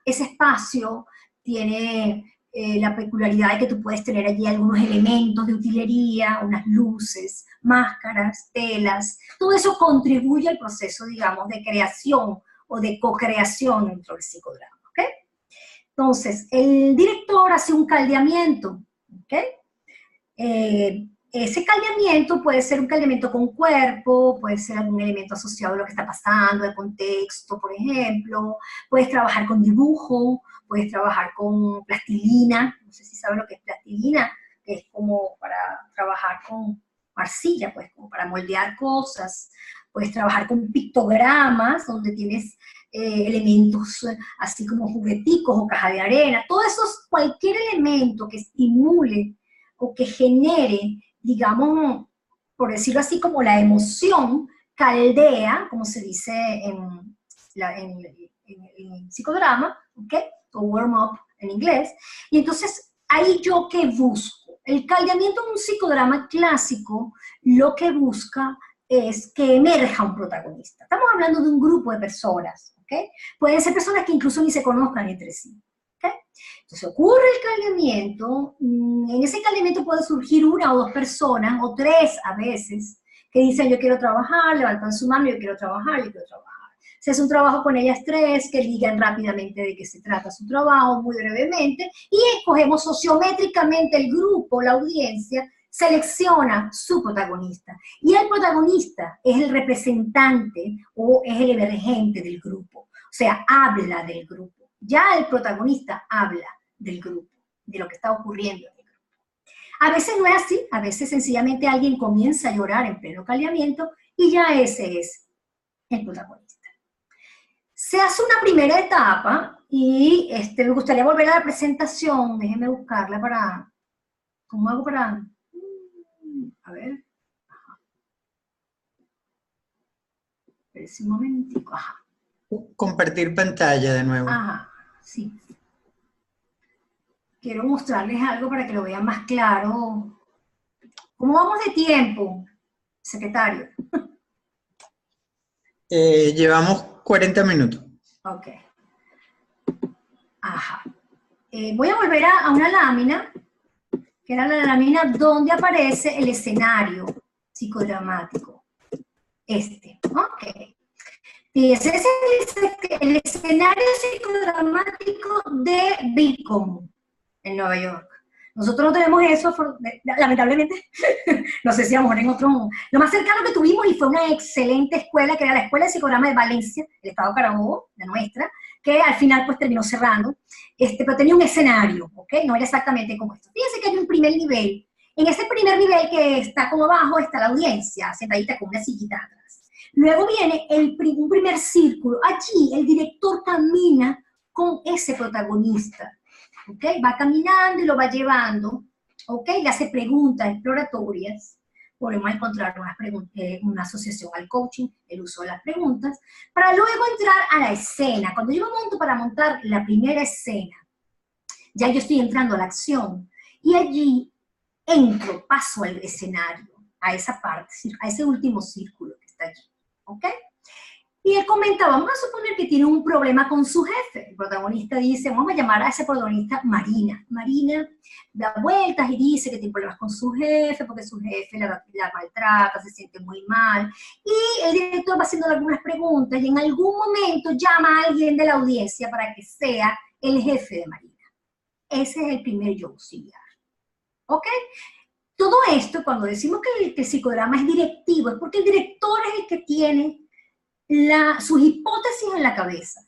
espacio tiene la peculiaridad de que tú puedes tener allí algunos elementos de utilería, unas luces, máscaras, telas. Todo eso contribuye al proceso, digamos, de creación o de co-creación dentro del psicodrama, ¿ok? Entonces, el director hace un caldeamiento, ¿ok? Ese caldeamiento puede ser un caldeamiento con cuerpo, puede ser algún elemento asociado a lo que está pasando, al contexto, por ejemplo. Puedes trabajar con dibujo, puedes trabajar con plastilina, no sé si saben lo que es plastilina, que es como para trabajar con arcilla, pues como para moldear cosas. Puedes trabajar con pictogramas, donde tienes elementos así como jugueticos o caja de arena. Todo eso, cualquier elemento que estimule o que genere, digamos, por decirlo así, como la emoción, caldea, como se dice en psicodrama, ¿ok? O warm-up en inglés. Y entonces, ahí yo qué busco. El caldeamiento en un psicodrama clásico lo que busca es que emerja un protagonista. Estamos hablando de un grupo de personas, ¿ok? Pueden ser personas que incluso ni se conozcan entre sí. Entonces ocurre el caldeamiento, en ese caldeamiento puede surgir una o dos personas, o tres a veces, que dicen yo quiero trabajar, levantan su mano, yo quiero trabajar, yo quiero trabajar. Se hace un trabajo con ellas tres, que digan rápidamente de qué se trata su trabajo, muy brevemente, y escogemos sociométricamente el grupo, la audiencia, selecciona su protagonista. Y el protagonista es el representante o es el emergente del grupo, o sea, habla del grupo. Ya el protagonista habla del grupo, de lo que está ocurriendo en el grupo. A veces no es así, a veces sencillamente alguien comienza a llorar en pleno caldeamiento y ya ese es el protagonista. Se hace una primera etapa y me gustaría volver a la presentación, déjenme buscarla para, ¿cómo hago para? A ver. Espérense un momentico, ajá. Compartir pantalla de nuevo. Ajá, sí. Quiero mostrarles algo para que lo vean más claro. ¿Cómo vamos de tiempo, secretario? Llevamos 40 minutos. Ok. Ajá. Voy a volver a una lámina, que era la lámina donde aparece el escenario psicodramático. Ok. Y ese es el escenario psicodramático de Beacon, en Nueva York. Nosotros no tenemos eso, lamentablemente. No sé si a lo mejor en otro... Lo más cercano que tuvimos, y fue una excelente escuela, que era la Escuela de Psicodrama de Valencia, el Estado Carabobo, la nuestra, que al final pues terminó cerrando, pero tenía un escenario, ¿ok? No era exactamente como esto. Fíjense que hay un primer nivel. En ese primer nivel que está como abajo está la audiencia, sentadita con una sillita atrás. Luego viene un primer círculo. Allí el director camina con ese protagonista. ¿Okay? Va caminando y lo va llevando, ¿okay? Le hace preguntas exploratorias, podemos encontrar una asociación al coaching, el uso de las preguntas, para luego entrar a la escena. Cuando yo me monto para montar la primera escena, ya yo estoy entrando a la acción, y allí paso al escenario, a esa parte, a ese último círculo que está allí, ¿ok? Y él comenta, vamos a suponer que tiene un problema con su jefe. El protagonista dice, vamos a llamar a ese protagonista Marina. Marina da vueltas y dice que tiene problemas con su jefe, porque su jefe la maltrata, se siente muy mal. Y el director va haciendo algunas preguntas y en algún momento llama a alguien de la audiencia para que sea el jefe de Marina. Ese es el primer yo auxiliar. ¿Ok? Todo esto, cuando decimos que el psicodrama es directivo, es porque el director es el que tiene sus hipótesis en la cabeza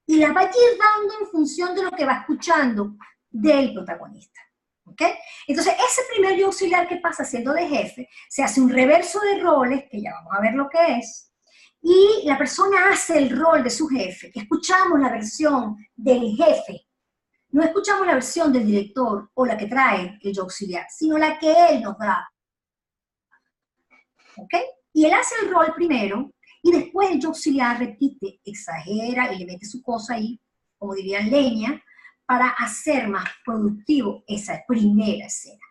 y las va a ir dando en función de lo que va escuchando del protagonista. ¿Ok? Entonces, ese primer yo auxiliar que pasa siendo de jefe, se hace un reverso de roles, que ya vamos a ver lo que es, y la persona hace el rol de su jefe. Escuchamos la versión del jefe, no escuchamos la versión del director o la que trae el yo auxiliar, sino la que él nos da. ¿Ok? Y él hace el rol primero, y después el yo auxiliar repite, exagera y le mete su cosa ahí, como dirían, leña, para hacer más productivo esa primera escena.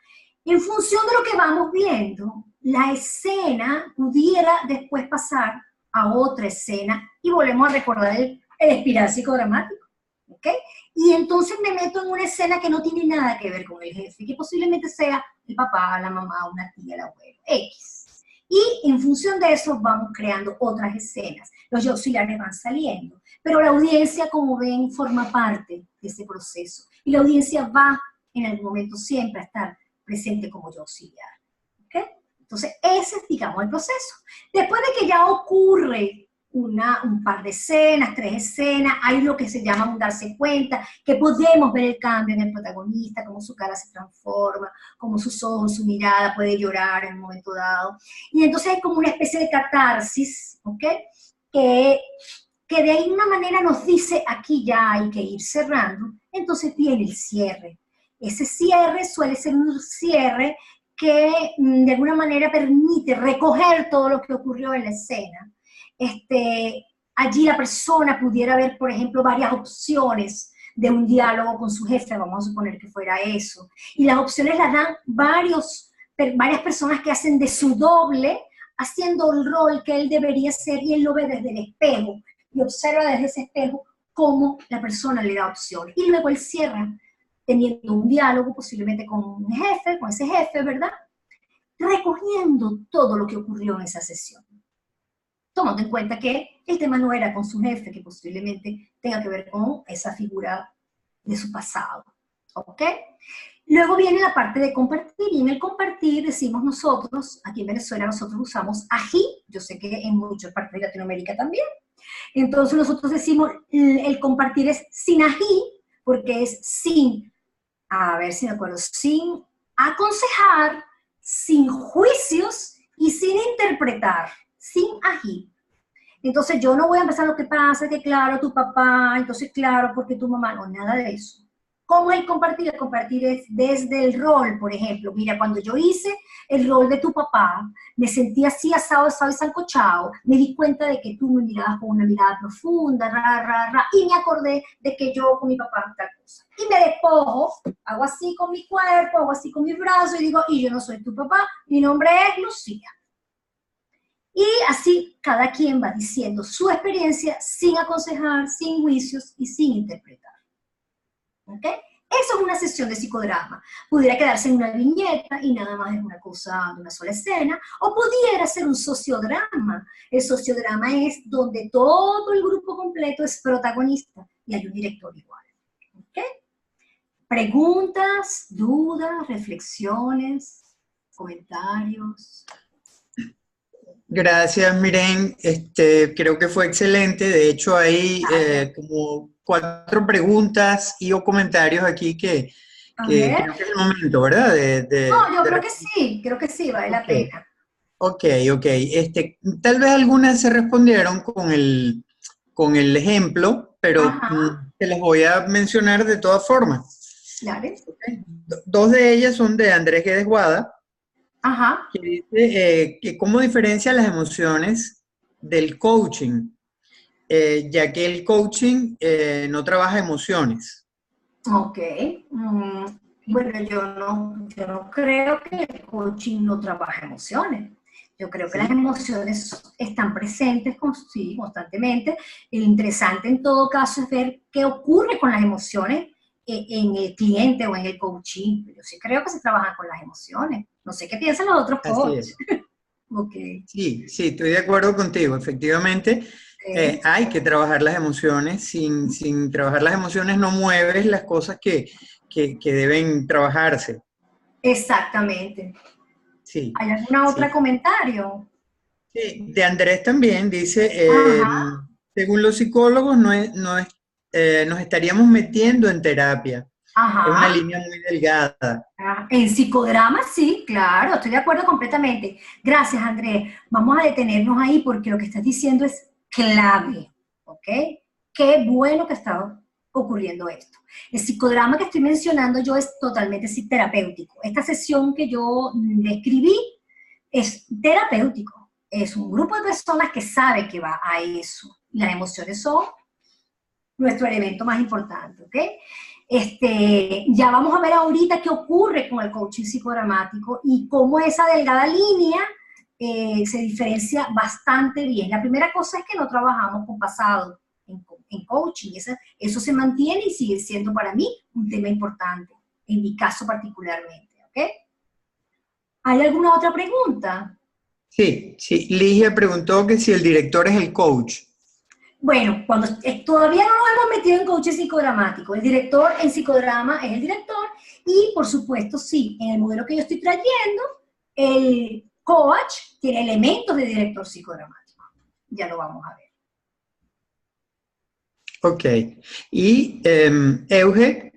En función de lo que vamos viendo, la escena pudiera después pasar a otra escena y volvemos a recordar el espiral psicodramático, ¿ok? Y entonces me meto en una escena que no tiene nada que ver con el jefe, que posiblemente sea el papá, la mamá, una tía, el abuelo, X. Y en función de eso vamos creando otras escenas. Los yo auxiliares van saliendo, pero la audiencia, como ven, forma parte de ese proceso. Y la audiencia va en algún momento siempre a estar presente como yo auxiliar. ¿Ok? Entonces, ese es, digamos, el proceso. Después de que ya ocurre un par de escenas, 3 escenas, hay lo que se llama un darse cuenta, que podemos ver el cambio en el protagonista, cómo su cara se transforma, cómo sus ojos, su mirada puede llorar en un momento dado. Y entonces es como una especie de catarsis, ¿ok? Que de alguna manera nos dice, aquí ya hay que ir cerrando, entonces viene el cierre. Ese cierre suele ser un cierre que de alguna manera permite recoger todo lo que ocurrió en la escena. Allí la persona pudiera ver, por ejemplo, varias opciones de un diálogo con su jefe, vamos a suponer que fuera eso, y las opciones las dan varias personas que hacen de su doble, haciendo el rol que él debería ser, y él lo ve desde el espejo, y observa desde ese espejo cómo la persona le da opciones, y luego él cierra teniendo un diálogo posiblemente con un jefe, con ese jefe, ¿verdad? Recogiendo todo lo que ocurrió en esa sesión. Tomando en cuenta que el tema no era con su jefe, que posiblemente tenga que ver con esa figura de su pasado. ¿Ok? Luego viene la parte de compartir, y en el compartir decimos nosotros, aquí en Venezuela nosotros usamos ají, yo sé que en muchas partes de Latinoamérica también. Entonces nosotros decimos, el compartir es sin ají, porque es sin, a ver si me acuerdo, sin aconsejar, sin juicios y sin interpretar, sin ají. Entonces yo no voy a empezar lo que pasa, que claro, tu papá, entonces claro, porque tu mamá, no, nada de eso. ¿Cómo es el compartir? El compartir es desde el rol, por ejemplo. Mira, cuando yo hice el rol de tu papá, me sentí así asado y sancochado, me di cuenta de que tú me mirabas con una mirada profunda, y me acordé de que yo con mi papá tal cosa. Y me despojo, hago así con mi cuerpo, hago así con mis brazos, y digo, y yo no soy tu papá, mi nombre es Lucía. Y así cada quien va diciendo su experiencia sin aconsejar, sin juicios y sin interpretar. ¿Ok? Eso es una sesión de psicodrama. Pudiera quedarse en una viñeta y nada más es una cosa de una sola escena, o pudiera ser un sociodrama. El sociodrama es donde todo el grupo completo es protagonista y hay un director igual. ¿Ok? Preguntas, dudas, reflexiones, comentarios. Gracias, Miren. Creo que fue excelente. De hecho, hay como 4 preguntas y o comentarios aquí que creo que es el momento, ¿verdad? No, yo creo que sí, vale la pena. Ok. Tal vez algunas se respondieron con el ejemplo, pero te las voy a mencionar de todas formas. Claro. Okay. 2 de ellas son de Andrés Guedes Guada. Ajá. Que dice que cómo diferencia las emociones del coaching, ya que el coaching no trabaja emociones. Ok. Bueno, yo no creo que el coaching no trabaje emociones. Yo creo que las emociones están presentes constantemente. Lo interesante en todo caso es ver qué ocurre con las emociones en el cliente o en el coaching. Yo sí creo que se trabajan con las emociones. No sé qué piensan los otros coaches. Okay. Sí, estoy de acuerdo contigo. Efectivamente, hay que trabajar las emociones. Sin trabajar las emociones no mueves las cosas que deben trabajarse. Exactamente. Sí. ¿Hay algún otro comentario? Sí, de Andrés también dice, según los psicólogos, nos estaríamos metiendo en terapia. Ajá. Es una línea muy delgada. En psicodrama, sí, claro, estoy de acuerdo completamente. Gracias, Andrés. Vamos a detenernos ahí porque lo que estás diciendo es clave, ¿ok? Qué bueno que está ocurriendo esto. El psicodrama que estoy mencionando yo es totalmente terapéutico. Esta sesión que yo describí es terapéutico. Es un grupo de personas que sabe que va a eso. Las emociones son nuestro elemento más importante, ¿ok? Ya vamos a ver ahorita qué ocurre con el coaching psicodramático y cómo esa delgada línea se diferencia bastante bien. La primera cosa es que no trabajamos con pasado en coaching. Eso se mantiene y sigue siendo para mí un tema importante, en mi caso particularmente, ¿ok? ¿Hay alguna otra pregunta? Sí, sí. Ligia preguntó que si el director es el coach. Bueno, todavía no nos hemos metido en coaching psicodramático. El director en psicodrama es el director y, por supuesto, sí, en el modelo que yo estoy trayendo, el coach tiene elementos de director psicodramático. Ya lo vamos a ver. Ok. Y Euge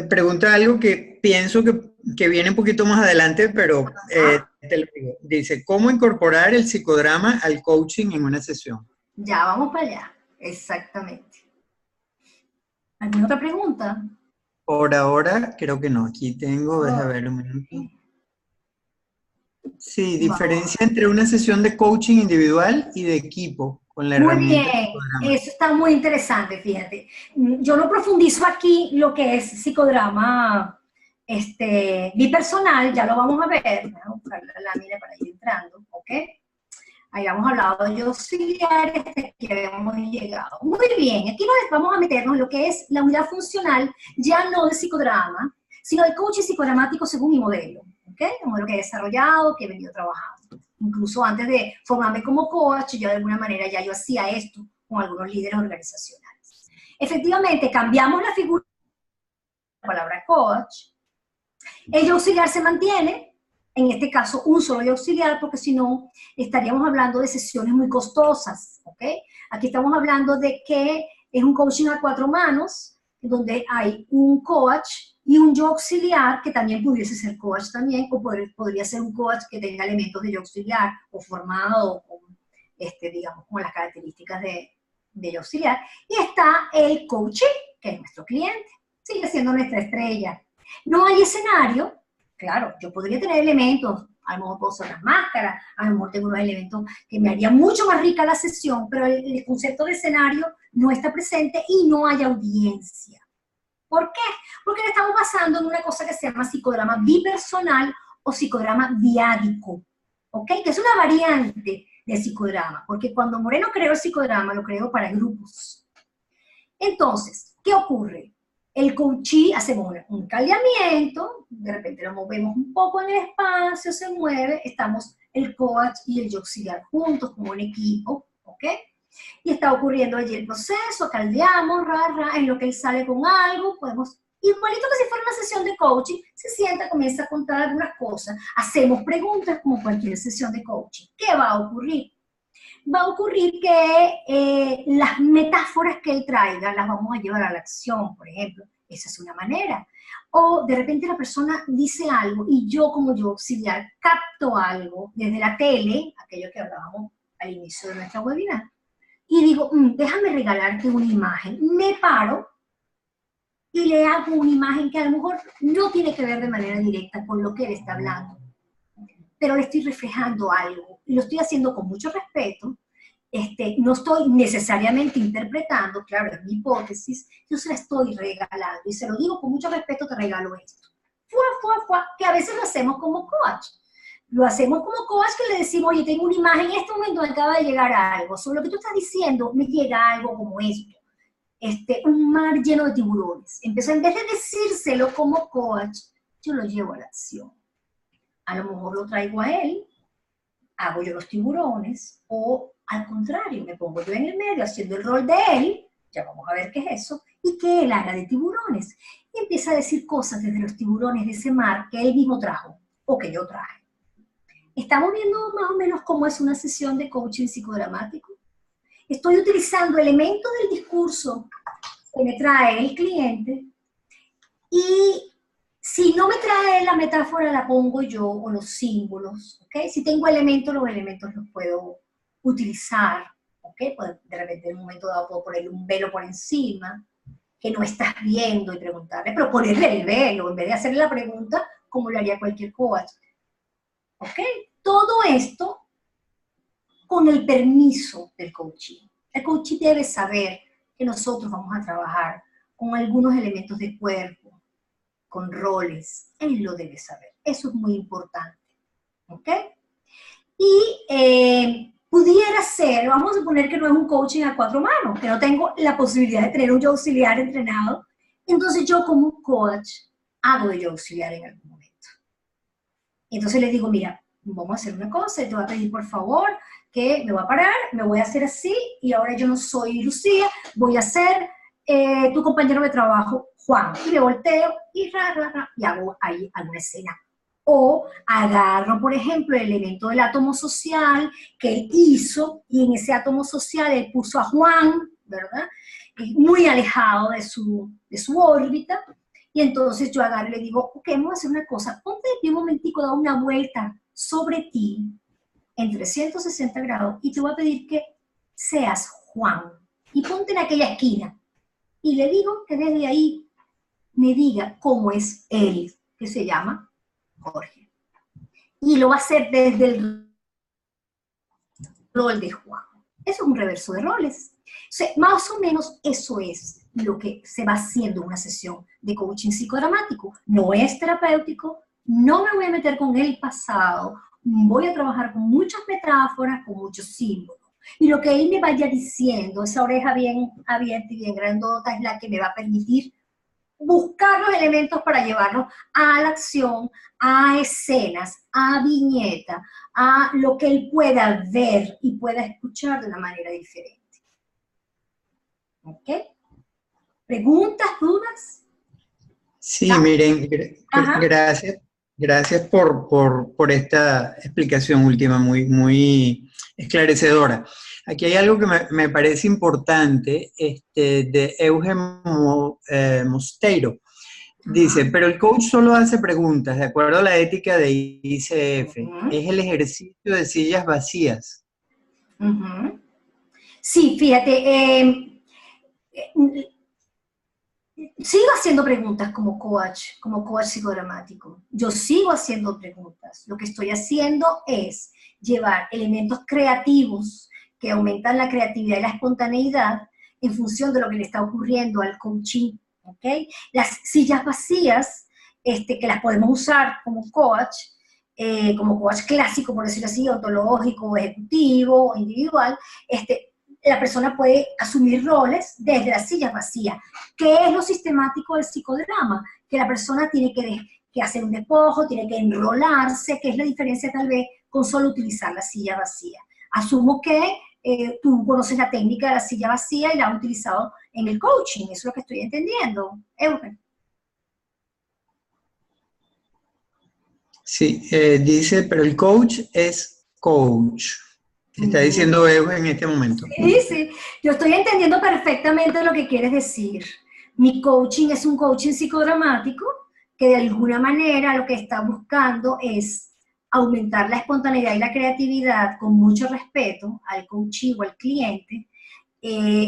pregunta algo que pienso que viene un poquito más adelante, pero te lo digo. Dice, ¿cómo incorporar el psicodrama al coaching en una sesión? Ya, vamos para allá. Exactamente. ¿Alguna otra pregunta? Por ahora, creo que no. Aquí tengo, déjame ver un minuto. Sí, diferencia entre una sesión de coaching individual y de equipo con la Muy herramienta bien, psicodrama. eso está muy interesante, fíjate. Yo no profundizo aquí lo que es psicodrama bipersonal, ya lo vamos a ver. Voy a buscar la lámina para ir entrando, ¿ok? Habíamos hablado de auxiliares, que habíamos llegado. Muy bien, aquí vamos a meternos en lo que es la unidad funcional, ya no de psicodrama, sino de coaching psicodramático según mi modelo, ¿ok? El modelo que he desarrollado, que he venido trabajando. Incluso antes de formarme como coach, yo de alguna manera ya yo hacía esto con algunos líderes organizacionales. Efectivamente, cambiamos la figura de la palabra coach. El yo auxiliar se mantiene, en este caso un solo yo auxiliar, porque si no estaríamos hablando de sesiones muy costosas, ¿ok? Aquí estamos hablando de que es un coaching a 4 manos, donde hay un coach y un yo auxiliar, que también pudiese ser coach también, o podría ser un coach que tenga elementos de yo auxiliar, o formado con, digamos, con las características de yo auxiliar. Y está el coaching, que es nuestro cliente, sigue siendo nuestra estrella. No hay escenario, claro, yo podría tener elementos, a lo mejor puedo usar las máscaras, a lo mejor tengo unos elementos que me harían mucho más rica la sesión, pero el concepto de escenario no está presente y no hay audiencia. ¿Por qué? Porque le estamos basando en una cosa que se llama psicodrama bipersonal o psicodrama diádico, ¿ok? Que es una variante de psicodrama, porque cuando Moreno creó el psicodrama, lo creó para grupos. Entonces, ¿qué ocurre? El coachee, hacemos un caldeamiento, de repente lo movemos un poco en el espacio, se mueve, estamos el coach y el yo auxiliar juntos como un equipo, ¿ok? Y está ocurriendo allí el proceso, caldeamos, en lo que él sale con algo, podemos, igualito que si fuera una sesión de coaching, se sienta, comienza a contar algunas cosas, hacemos preguntas como cualquier sesión de coaching. ¿Qué va a ocurrir? Va a ocurrir que las metáforas que él traiga las vamos a llevar a la acción, por ejemplo. Esa es una manera. O de repente la persona dice algo y yo como yo auxiliar capto algo desde la tele, aquello que hablábamos al inicio de nuestra webinar, y digo, déjame regalarte una imagen. Me paro y le hago una imagen que a lo mejor no tiene que ver de manera directa con lo que él está hablando, pero le estoy reflejando algo, y lo estoy haciendo con mucho respeto, no estoy necesariamente interpretando, claro, es mi hipótesis, yo se la estoy regalando, y se lo digo con mucho respeto, te regalo esto. Que a veces lo hacemos como coach. Lo hacemos como coach que le decimos, oye, tengo una imagen, en este momento me acaba de llegar algo, sobre lo que tú estás diciendo, me llega algo como esto. Un mar lleno de tiburones. Entonces, en vez de decírselo como coach, yo lo llevo a la acción. A lo mejor lo traigo a él, hago yo los tiburones, o al contrario, me pongo yo en el medio haciendo el rol de él, ya vamos a ver qué es eso, y que él haga de tiburones. Y empieza a decir cosas desde los tiburones de ese mar que él mismo trajo, o que yo traje. ¿Estamos viendo más o menos cómo es una sesión de coaching psicodramático? Estoy utilizando elementos del discurso que me trae el cliente y si no me trae la metáfora, la pongo yo, o los símbolos, ¿ok? Si tengo elementos, los elementos los puedo utilizar, ¿ok? De repente en un momento dado puedo ponerle un velo por encima, que no estás viendo y preguntarle, pero ponerle el velo, en vez de hacerle la pregunta, como lo haría cualquier coach. ¿Ok? Todo esto con el permiso del coaching. El coaching debe saber que nosotros vamos a trabajar con algunos elementos de cuerpo, con roles. Él lo debe saber. Eso es muy importante. ¿Ok? Y pudiera ser, vamos a suponer que no es un coaching a 4 manos, que no tengo la posibilidad de tener un yo auxiliar entrenado. Entonces yo como un coach hago de yo auxiliar en algún momento. Entonces les digo, mira, vamos a hacer una cosa, te voy a pedir por favor que me voy a parar, me voy a hacer así, y ahora yo no soy Lucía, voy a ser tu compañero de trabajo, Juan. Y me volteo y y hago ahí alguna escena. O agarro, por ejemplo, el elemento del átomo social que él hizo, y en ese átomo social él puso a Juan, ¿verdad? Muy alejado de su órbita, y entonces yo agarro y le digo, ok, vamos a hacer una cosa, ponte de pie un momentico, da una vuelta sobre ti, en 360 grados, y te voy a pedir que seas Juan, y ponte en aquella esquina, y le digo que desde ahí me diga cómo es él, que se llama Jorge. Y lo va a hacer desde el rol de Juan. Eso es un reverso de roles. O sea, más o menos eso es lo que se va haciendo en una sesión de coaching psicodramático. No es terapéutico, no me voy a meter con el pasado, voy a trabajar con muchas metáforas, con muchos símbolos. Y lo que él me vaya diciendo, esa oreja bien abierta y bien grandota, es la que me va a permitir buscar los elementos para llevarlos a la acción, a escenas, a viñeta, a lo que él pueda ver y pueda escuchar de una manera diferente. ¿Ok? ¿Preguntas, dudas? Sí, miren, gracias por esta explicación última, muy esclarecedora. Aquí hay algo que me parece importante, de Eugen Mosteiro. Dice, pero el coach solo hace preguntas, de acuerdo a la ética de ICF. Es el ejercicio de sillas vacías. Sí, fíjate, sigo haciendo preguntas como coach psicodramático. Yo sigo haciendo preguntas. Lo que estoy haciendo es llevar elementos creativos que aumentan la creatividad y la espontaneidad en función de lo que le está ocurriendo al coaching. ¿Okay? Las sillas vacías, que las podemos usar como coach clásico, por decirlo así, ontológico, ejecutivo, individual, la persona puede asumir roles desde las sillas vacías. ¿Qué es lo sistemático del psicodrama? Que la persona tiene que hacer un despojo, tiene que enrolarse, que es la diferencia tal vez con solo utilizar la silla vacía. Asumo que tú conoces la técnica de la silla vacía y la has utilizado en el coaching, eso es lo que estoy entendiendo. Eugen. Sí, dice, pero el coach es coach. Está diciendo Eugen en este momento. Sí, yo estoy entendiendo perfectamente lo que quieres decir. Mi coaching es un coaching psicodramático que de alguna manera lo que está buscando es aumentar la espontaneidad y la creatividad con mucho respeto al coachee o al cliente,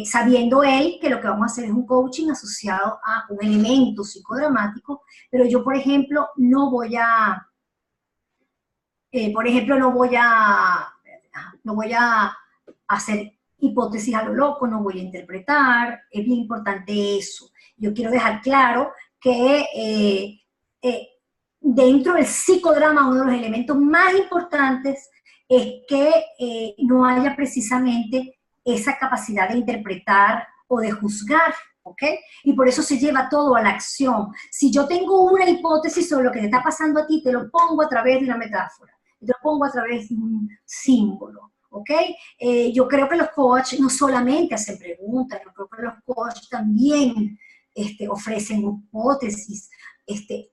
sabiendo él que lo que vamos a hacer es un coaching asociado a un elemento psicodramático, pero yo, por ejemplo, no voy a hacer hipótesis a lo loco, no voy a interpretar, es bien importante eso. Yo quiero dejar claro que dentro del psicodrama uno de los elementos más importantes es que no haya precisamente esa capacidad de interpretar o de juzgar, ¿ok? Y por eso se lleva todo a la acción. Si yo tengo una hipótesis sobre lo que te está pasando a ti, te lo pongo a través de una metáfora, te lo pongo a través de un símbolo, ¿ok? Yo creo que los coaches no solamente hacen preguntas, yo creo que los coaches también ofrecen hipótesis,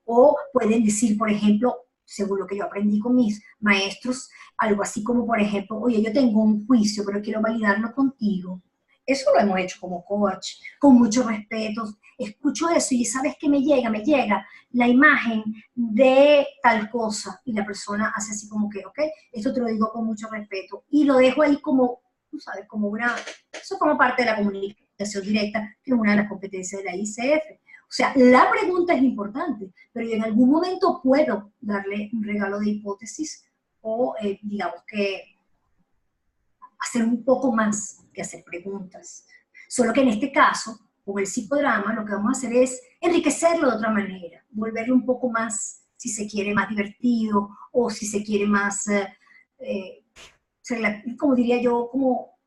o pueden decir, por ejemplo, según lo que yo aprendí con mis maestros, algo así como, por ejemplo, oye, yo tengo un juicio, pero quiero validarlo contigo. Eso lo hemos hecho como coach, con mucho respeto. Escucho eso y ¿sabes qué me llega? Me llega la imagen de tal cosa. Y la persona hace así como que, ok, esto te lo digo con mucho respeto. Y lo dejo ahí como, tú sabes, eso como parte de la comunicación directa, que es una de las competencias de la ICF. O sea, la pregunta es importante, pero yo en algún momento puedo darle un regalo de hipótesis o, digamos que, hacer un poco más que hacer preguntas. Solo que en este caso, con el psicodrama, lo que vamos a hacer es enriquecerlo de otra manera, volverlo un poco más, si se quiere, más divertido, o si se quiere más, como diría yo, como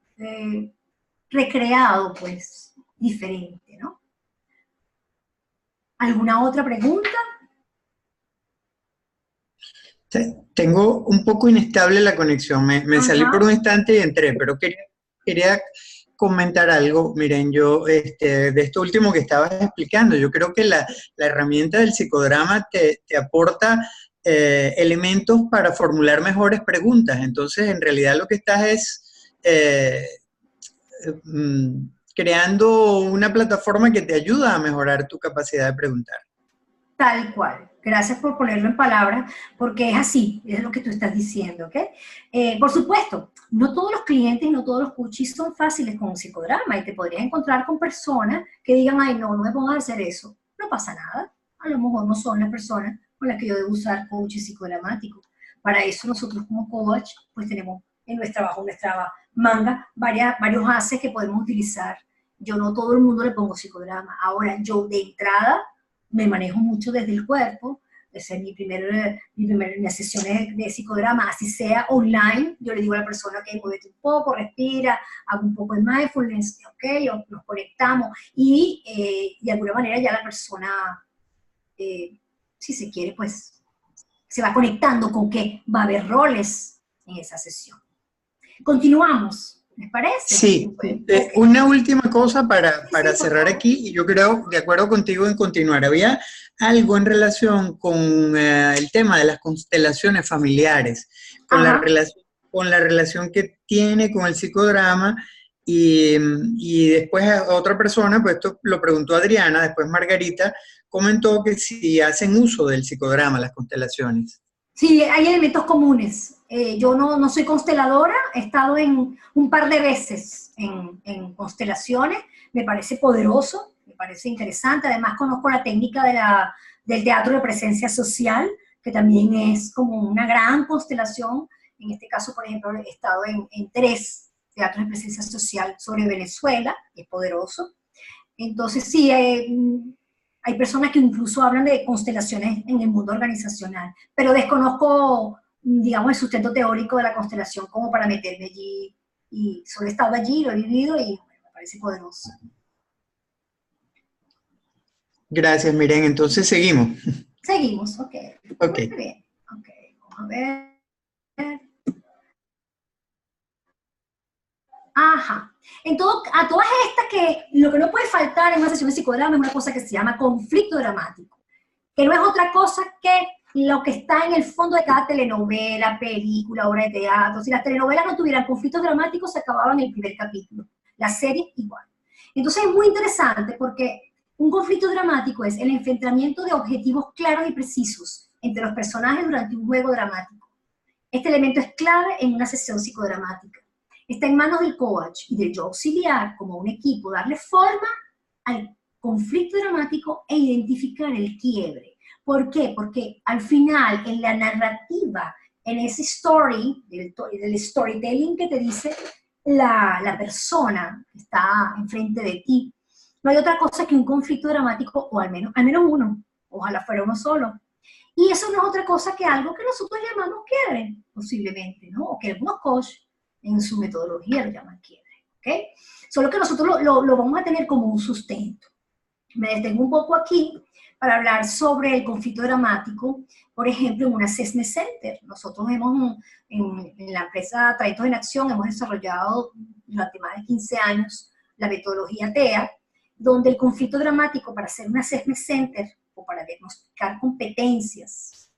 recreado, pues, diferente, ¿no? ¿Alguna otra pregunta? Tengo un poco inestable la conexión. Me salí por un instante y entré, pero quería comentar algo. Miren, yo, de esto último que estabas explicando, yo creo que la herramienta del psicodrama te aporta elementos para formular mejores preguntas. Entonces, en realidad lo que estás es creando una plataforma que te ayuda a mejorar tu capacidad de preguntar. Tal cual. Gracias por ponerlo en palabras, porque es así, es lo que tú estás diciendo, ¿ok? Por supuesto, no todos los clientes y no todos los coaches son fáciles con un psicodrama y te podrías encontrar con personas que digan, ay, no me pongas a hacer eso. No pasa nada. A lo mejor no son las personas con las que yo debo usar coaching psicodramático. Para eso nosotros como coach, pues tenemos en nuestra manga varios haces que podemos utilizar. Yo no todo el mundo le pongo psicodrama. Ahora, yo de entrada me manejo mucho desde el cuerpo. Esa es mis sesiones de psicodrama, así sea online. Yo le digo a la persona, ok, muévete un poco, respira, hago un poco de mindfulness, ok, nos conectamos y de alguna manera ya la persona, si se quiere, pues se va conectando con que va a haber roles en esa sesión. Continuamos. ¿Les parece? Sí, una última cosa para cerrar aquí, y yo creo, de acuerdo contigo, en continuar. Había algo en relación con el tema de las constelaciones familiares, con la relación que tiene con el psicodrama, y después a otra persona, pues esto lo preguntó Adriana, después Margarita comentó que si hacen uso del psicodrama, las constelaciones. Sí, hay elementos comunes. Yo no soy consteladora, he estado en un par de veces en constelaciones, me parece poderoso, me parece interesante, además conozco la técnica del teatro de presencia social, que también es como una gran constelación. En este caso, por ejemplo, he estado en 3 teatros de presencia social sobre Venezuela, es poderoso. Entonces, sí, hay personas que incluso hablan de constelaciones en el mundo organizacional, pero desconozco, digamos, el sustento teórico de la constelación como para meterme allí, y solo he estado allí, lo he vivido y bueno, me parece poderoso. Gracias, Miren. Entonces seguimos. Seguimos, ok. Ok. Muy bien. Ok, vamos a ver. Ajá. A todas estas que lo que no puede faltar en una sesión de psicodrama es una cosa que se llama conflicto dramático, que no es otra cosa que lo que está en el fondo de cada telenovela, película, obra de teatro. Si las telenovelas no tuvieran conflictos dramáticos, se acababan en el primer capítulo. La serie igual. Entonces es muy interesante porque un conflicto dramático es el enfrentamiento de objetivos claros y precisos entre los personajes durante un juego dramático. Este elemento es clave en una sesión psicodramática. Está en manos del coach y del yo auxiliar, como un equipo, darle forma al conflicto dramático e identificar el quiebre. ¿Por qué? Porque al final, en la narrativa, en ese story, del storytelling que te dice la persona que está enfrente de ti, no hay otra cosa que un conflicto dramático, o al menos uno, ojalá fuera uno solo. Y eso no es otra cosa que algo que nosotros llamamos quiebre, posiblemente, ¿no? O que algunos coaches en su metodología lo llaman quiebre, ¿ok? Solo que nosotros lo vamos a tener como un sustento. Me detengo un poco aquí para hablar sobre el conflicto dramático, por ejemplo, en un assessment center. Nosotros en la empresa Trayectos en Acción, hemos desarrollado durante más de 15 años la metodología TEA, donde el conflicto dramático para hacer un assessment center o para diagnosticar competencias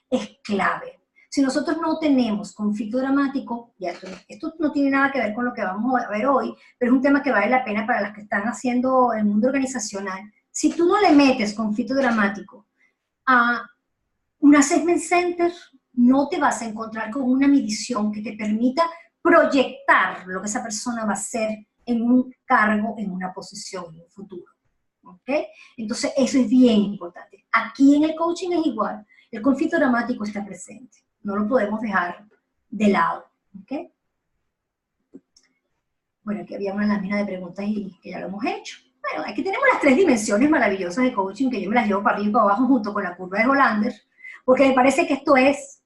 es clave. Si nosotros no tenemos conflicto dramático, ya esto no tiene nada que ver con lo que vamos a ver hoy, pero es un tema que vale la pena para las que están haciendo el mundo organizacional. Si tú no le metes conflicto dramático a un assessment center, no te vas a encontrar con una medición que te permita proyectar lo que esa persona va a hacer en un cargo, en una posición, en un futuro. ¿Ok? Entonces, eso es bien importante. Aquí en el coaching es igual. El conflicto dramático está presente. No lo podemos dejar de lado. ¿Ok? Bueno, aquí había una lámina de preguntas y que ya lo hemos hecho. Bueno, aquí tenemos las 3 dimensiones maravillosas de coaching, que yo me las llevo para arriba y para abajo junto con la curva de Hollander, porque me parece que esto es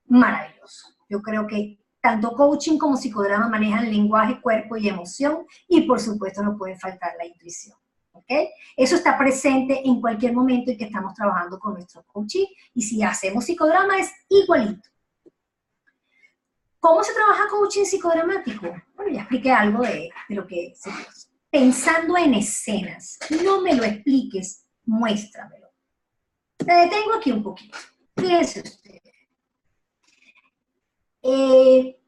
maravilloso. Yo creo que tanto coaching como psicodrama manejan lenguaje, cuerpo y emoción, y por supuesto no puede faltar la intuición. ¿Okay? Eso está presente en cualquier momento en que estamos trabajando con nuestro coaching, y si hacemos psicodrama es igualito. ¿Cómo se trabaja coaching psicodramático? Bueno, ya expliqué algo de lo que se hace. Pensando en escenas. No me lo expliques, muéstramelo. Me detengo aquí un poquito. Fíjense ustedes.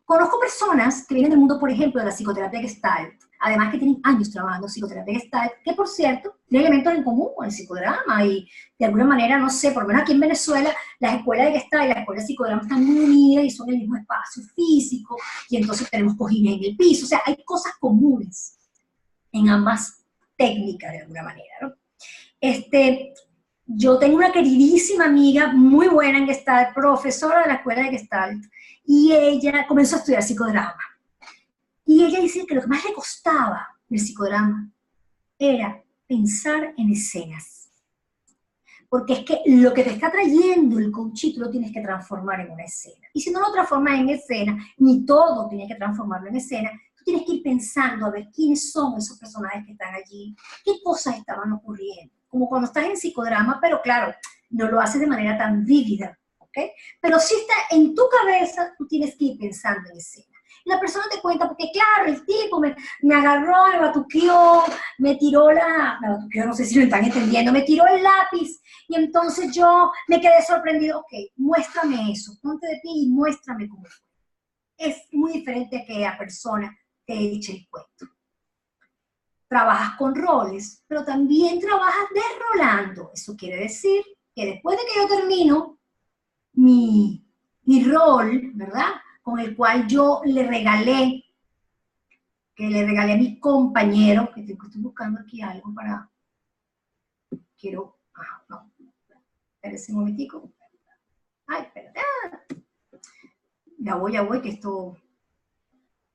Conozco personas que vienen del mundo, por ejemplo, de la psicoterapia Gestalt, además que tienen años trabajando psicoterapia Gestalt, que por cierto, tiene elementos en común con el psicodrama y de alguna manera, no sé, por lo menos aquí en Venezuela, las escuelas de Gestalt y las escuelas de psicodrama están muy unidas y son el mismo espacio físico, y entonces tenemos cojines en el piso, o sea, hay cosas comunes en ambas técnicas de alguna manera, ¿no? Yo tengo una queridísima amiga, muy buena en Gestalt, profesora de la escuela de Gestalt, y ella comenzó a estudiar psicodrama. Y ella dice que lo que más le costaba del psicodrama era pensar en escenas. Porque es que lo que te está trayendo el coaching tú lo tienes que transformar en una escena. Y si no lo transformas en escena, ni todo tienes que transformarlo en escena, tú tienes que ir pensando a ver quiénes son esos personajes que están allí, qué cosas estaban ocurriendo. Como cuando estás en psicodrama, pero claro, no lo haces de manera tan vívida, ¿ok? Pero si está en tu cabeza, tú tienes que ir pensando en escena. La persona te cuenta, porque claro, el tipo me agarró, me batuqueó, me batuqueó, no sé si lo están entendiendo, me tiró el lápiz, y entonces yo me quedé sorprendido. Ok, muéstrame eso, ponte de ti y muéstrame cómo fue. Es muy diferente a que la persona te eche el cuento. Trabajas con roles, pero también trabajas desrolando. Eso quiere decir que después de que yo termino mi rol, ¿verdad?, con el cual yo le regalé a mi compañero, que estoy buscando aquí algo para, no, espérense un momentico. Ay, perdón. Ya voy, que esto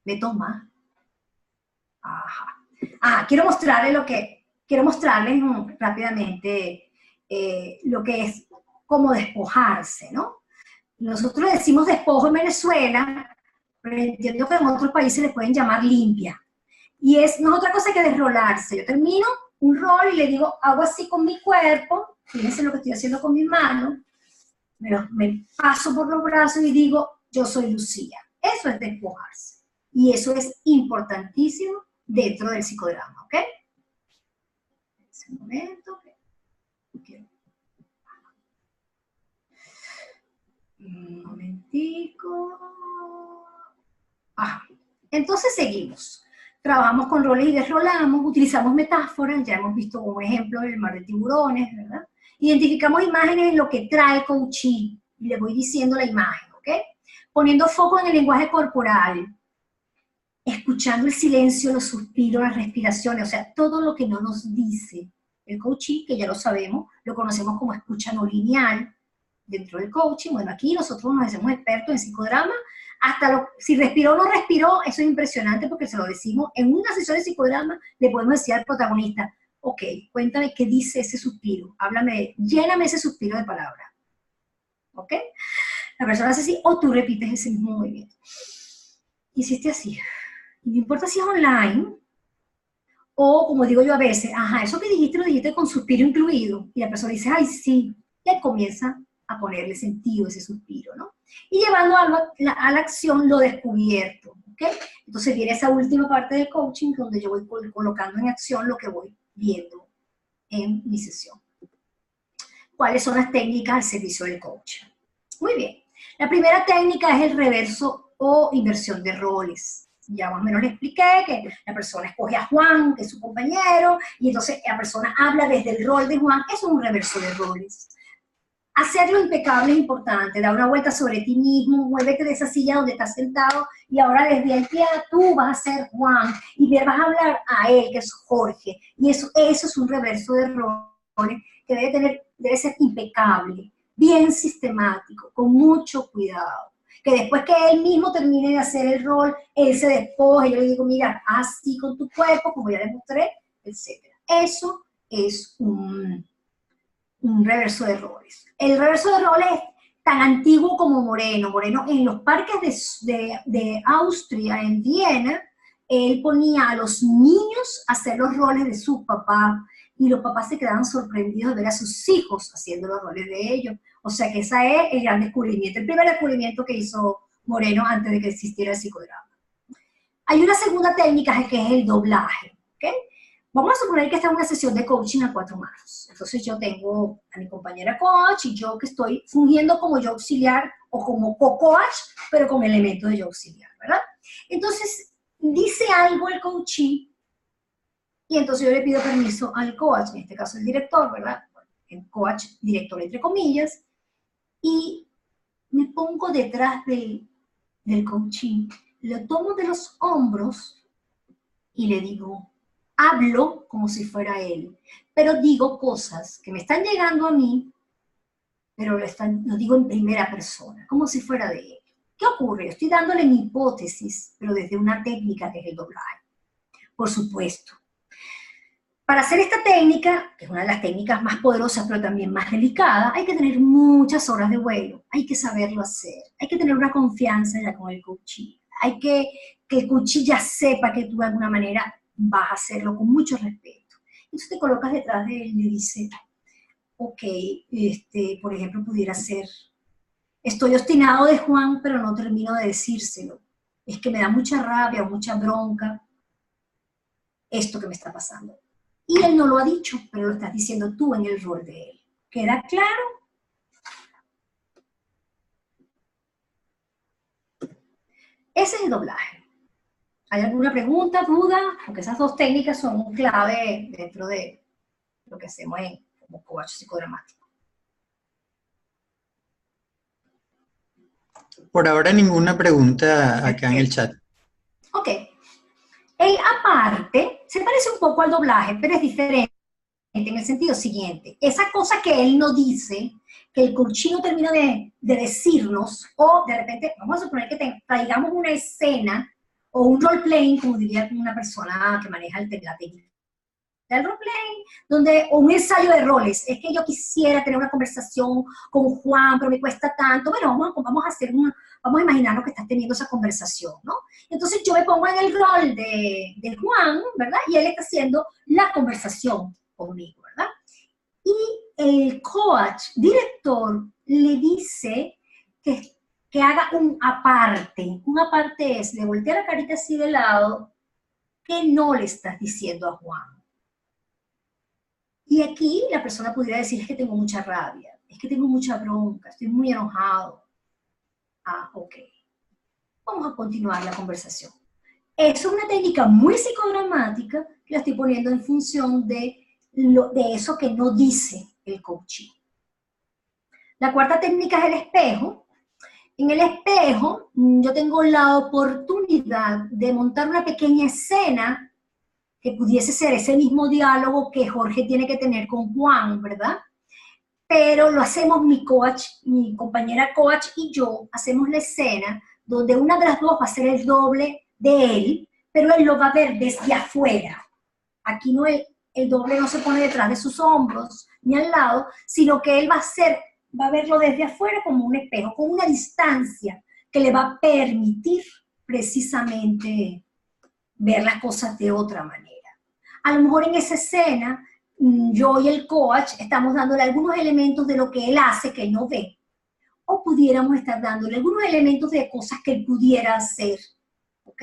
me toma. Ajá. Quiero mostrarles rápidamente lo que es como despojarse, ¿no? Nosotros decimos despojo en Venezuela, pero entiendo que en otros países le pueden llamar limpia. Y no es otra cosa que desrolarse. Yo termino un rol y le digo, hago así con mi cuerpo, fíjense lo que estoy haciendo con mi mano, me paso por los brazos y digo, yo soy Lucía. Eso es despojarse. Y eso es importantísimo dentro del psicodrama, ¿ok? Un momento. Un momentico. Entonces seguimos. Trabajamos con roles y desrolamos, utilizamos metáforas, ya hemos visto un ejemplo del mar de tiburones, ¿verdad? Identificamos imágenes en lo que trae el coaching, y le voy diciendo la imagen, ¿ok? Poniendo foco en el lenguaje corporal, escuchando el silencio, los suspiros, las respiraciones, o sea, todo lo que no nos dice el coaching, que ya lo sabemos, lo conocemos como escucha no lineal dentro del coaching. Bueno, aquí nosotros nos hacemos expertos en psicodrama, si respiró o no respiró, eso es impresionante porque se lo decimos. En una sesión de psicodrama le podemos decir al protagonista, ok, cuéntame qué dice ese suspiro, lléname ese suspiro de palabras, ¿ok? La persona hace así, o tú repites ese mismo movimiento. Hiciste así. Y no importa si es online, o como digo yo a veces, eso que dijiste lo dijiste con suspiro incluido, y la persona dice, ay, sí, y él comienza a ponerle sentido a ese suspiro, ¿no? Y llevando a la acción lo descubierto, ¿ok? Entonces viene esa última parte del coaching donde yo voy colocando en acción lo que voy viendo en mi sesión. ¿Cuáles son las técnicas al servicio del coaching? Muy bien. La primera técnica es el reverso o inversión de roles. Ya más o menos le expliqué que la persona escoge a Juan, que es su compañero, y entonces la persona habla desde el rol de Juan. Eso es un reverso de roles. Hacerlo impecable es importante, da una vuelta sobre ti mismo, muévete de esa silla donde estás sentado y ahora desde el pie tú vas a ser Juan y le vas a hablar a él, que es Jorge. Y eso es un reverso de roles que debe ser impecable, bien sistemático, con mucho cuidado. que después que él mismo termine de hacer el rol, él se despoja, y yo le digo, mira, así con tu cuerpo, como ya les mostré, etc. Eso es un reverso de roles. El reverso de roles es tan antiguo como Moreno. Moreno en los parques de Austria, en Viena, él ponía a los niños a hacer los roles de sus papás, y los papás se quedaban sorprendidos de ver a sus hijos haciendo los roles de ellos. O sea que ese es el gran descubrimiento, el primer descubrimiento que hizo Moreno antes de que existiera el psicodrama. Hay una segunda técnica que es el doblaje, ¿ok? Vamos a suponer que esta es una sesión de coaching a 4 manos. Entonces yo tengo a mi compañera coach y yo que estoy fungiendo como yo auxiliar o como co-coach, pero con elementos de yo auxiliar, ¿verdad? Entonces dice algo el coachee y entonces yo le pido permiso al coach, en este caso el director, ¿verdad? El coach, director entre comillas, y me pongo detrás del coachee, lo tomo de los hombros y le digo, hablo como si fuera él, pero digo cosas que me están llegando a mí, pero lo digo en primera persona, como si fuera de él. ¿Qué ocurre? Estoy dándole mi hipótesis, pero desde una técnica que es el doblaje. Por supuesto. Para hacer esta técnica, que es una de las técnicas más poderosas, pero también más delicada, hay que tener muchas horas de vuelo, hay que saberlo hacer, hay que tener una confianza ya con el coachee, hay que el coachee ya sepa que tú de alguna manera vas a hacerlo con mucho respeto. Entonces te colocas detrás de él y le dices, ok, por ejemplo, pudiera ser, estoy obstinado de Juan, pero no termino de decírselo. Es que me da mucha rabia o mucha bronca esto que me está pasando. Y él no lo ha dicho, pero lo estás diciendo tú en el rol de él. ¿Queda claro? Ese es el doblaje. ¿Hay alguna pregunta, duda? Porque esas dos técnicas son clave dentro de lo que hacemos como coach psicodramático. Por ahora ninguna pregunta acá en el chat. Ok. El aparte se parece un poco al doblaje, pero es diferente en el sentido siguiente. Esa cosa que él no dice, que el coachee no termina de decirnos, o de repente, vamos a suponer que traigamos una escena o un role-playing, como diría una persona que maneja la técnica del role-playing, o un ensayo de roles. Es que yo quisiera tener una conversación con Juan, pero me cuesta tanto. Bueno, vamos a imaginarnos que estás teniendo esa conversación, ¿no? Entonces yo me pongo en el rol de Juan, ¿verdad? Y él está haciendo la conversación conmigo, ¿verdad? Y el coach, director, le dice que haga un aparte. Un aparte es, le voltea la carita así de lado, que no le estás diciendo a Juan. Y aquí la persona pudiera decir, es que tengo mucha rabia, es que tengo mucha bronca, estoy muy enojado. Ah, ok. Vamos a continuar la conversación. Es una técnica muy psicodramática que la estoy poniendo en función de eso que no dice el coaching. La cuarta técnica es el espejo. En el espejo yo tengo la oportunidad de montar una pequeña escena que pudiese ser ese mismo diálogo que Jorge tiene que tener con Juan, ¿verdad? Pero lo hacemos mi coach, mi compañera coach y yo, hacemos la escena donde una de las dos va a ser el doble de él, pero él lo va a ver desde afuera. Aquí no el doble no se pone detrás de sus hombros ni al lado, sino que él va a verlo desde afuera como un espejo, con una distancia que le va a permitir precisamente ver las cosas de otra manera. A lo mejor en esa escena, yo y el coach estamos dándole algunos elementos de lo que él hace que él no ve. O pudiéramos estar dándole algunos elementos de cosas que él pudiera hacer. ¿Ok?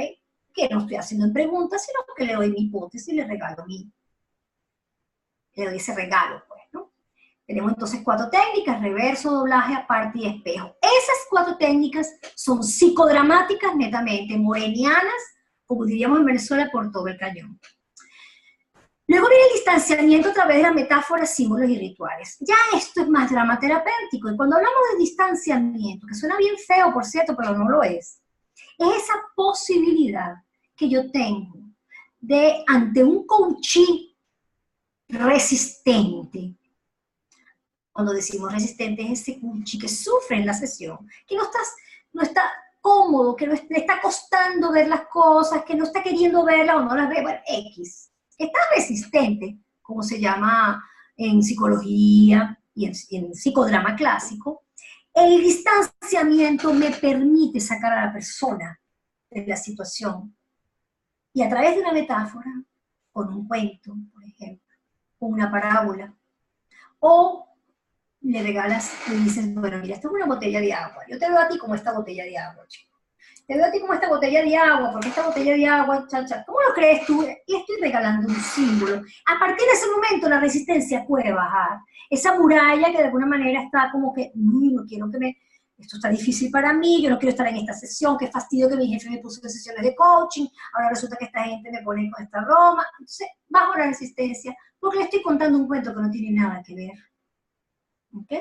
Que no estoy haciendo en preguntas, sino que le doy mi hipótesis y le doy ese regalo, pues, ¿no? Tenemos entonces 4 técnicas: reverso, doblaje, aparte y espejo. Esas 4 técnicas son psicodramáticas netamente, morenianas, como diríamos en Venezuela, por todo el cañón. Luego viene el distanciamiento a través de las metáforas, símbolos y rituales. Ya esto es más drama terapéutico. Y cuando hablamos de distanciamiento, que suena bien feo, por cierto, pero no lo es esa posibilidad que yo tengo de, ante un coachee resistente, cuando decimos resistente es ese coachee que sufre en la sesión, que no estás no está cómodo, que le está costando ver las cosas, que no está queriendo verlas o no las ve, bueno, X. Está resistente, como se llama en psicología y en psicodrama clásico. El distanciamiento me permite sacar a la persona de la situación y a través de una metáfora, con un cuento, por ejemplo, con una parábola, o le regalas, le dices, bueno, mira, esto es una botella de agua, yo te veo a ti como esta botella de agua, chico. Te veo a ti como esta botella de agua, porque esta botella de agua, chacha, ¿cómo lo crees tú? Le estoy regalando un símbolo. A partir de ese momento la resistencia puede bajar. Esa muralla que de alguna manera está como que, no quiero que me, esto está difícil para mí, yo no quiero estar en esta sesión, qué fastidio que mi jefe me puso en sesiones de coaching, ahora resulta que esta gente me pone con esta broma. Entonces, bajo la resistencia, porque le estoy contando un cuento que no tiene nada que ver. ¿Ok?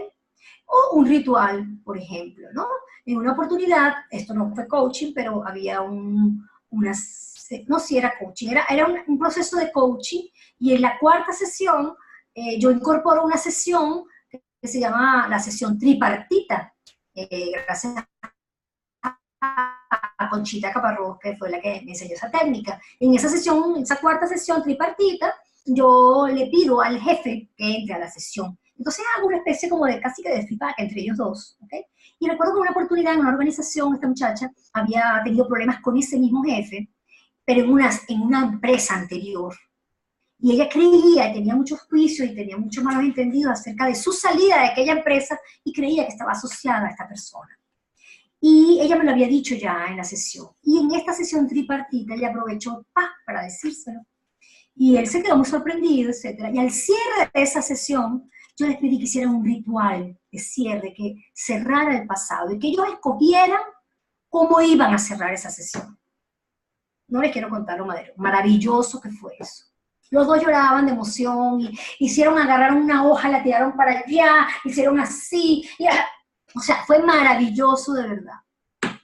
O un ritual, por ejemplo, ¿no? En una oportunidad, esto no fue coaching, pero había no, sí era coaching, era un proceso de coaching, y en la cuarta sesión yo incorporo una sesión que se llama la sesión tripartita, gracias a Conchita Caparrós, que fue la que me enseñó esa técnica. En esa sesión, en esa cuarta sesión tripartita, yo le pido al jefe que entre a la sesión. Entonces hago una especie como de casi que de feedback entre ellos dos, ¿ok? Y recuerdo que en una oportunidad en una organización, esta muchacha había tenido problemas con ese mismo jefe, pero en una empresa anterior. Y ella creía, y tenía muchos juicios y tenía muchos malos entendidos acerca de su salida de aquella empresa, y creía que estaba asociada a esta persona. Y ella me lo había dicho ya en la sesión. Y en esta sesión tripartita ella aprovechó para decírselo. Y él se quedó muy sorprendido, etc. Y al cierre de esa sesión, yo les pedí que hicieran un ritual de cierre, que cerrara el pasado y que ellos escogieran cómo iban a cerrar esa sesión. No les quiero contar lo maravilloso que fue eso. Los dos lloraban de emoción y agarraron una hoja, la tiraron para allá, hicieron así. O sea, fue maravilloso de verdad.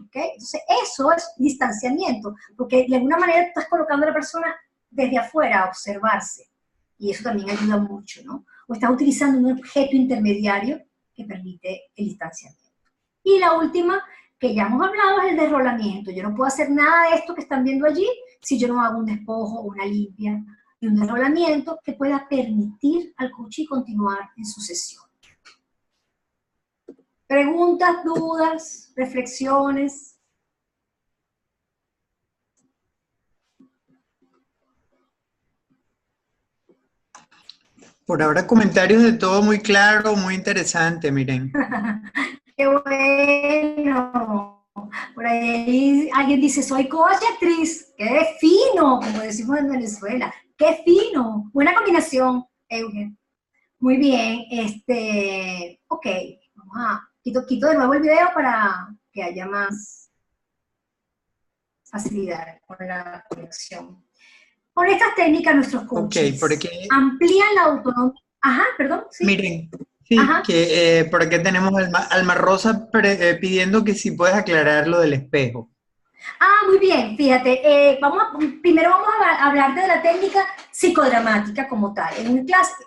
¿Okay? Entonces, eso es distanciamiento, porque de alguna manera estás colocando a la persona desde afuera a observarse. Y eso también ayuda mucho, ¿no? O estás utilizando un objeto intermediario que permite el distanciamiento. Y la última, que ya hemos hablado, es el desrolamiento. Yo no puedo hacer nada de esto que están viendo allí si yo no hago un despojo, una limpia y un desrolamiento que pueda permitir al coachee continuar en su sesión. Preguntas, dudas, reflexiones. Por ahora comentarios de todo muy claro, muy interesante, miren. ¡Qué bueno! Por ahí alguien dice, soy coach y actriz. ¡Qué fino! Como decimos en Venezuela. ¡Qué fino! Buena combinación, Eugen. Muy bien. Ok, vamos a... Quito de nuevo el video para que haya más facilidad con la conexión. Con estas técnicas nuestros coaches amplían la autonomía. Ajá, perdón, sí. Miren, sí, que por aquí tenemos Alma Rosa pidiendo que si puedes aclarar lo del espejo. Muy bien, fíjate, primero vamos a hablarte de la técnica psicodramática como tal.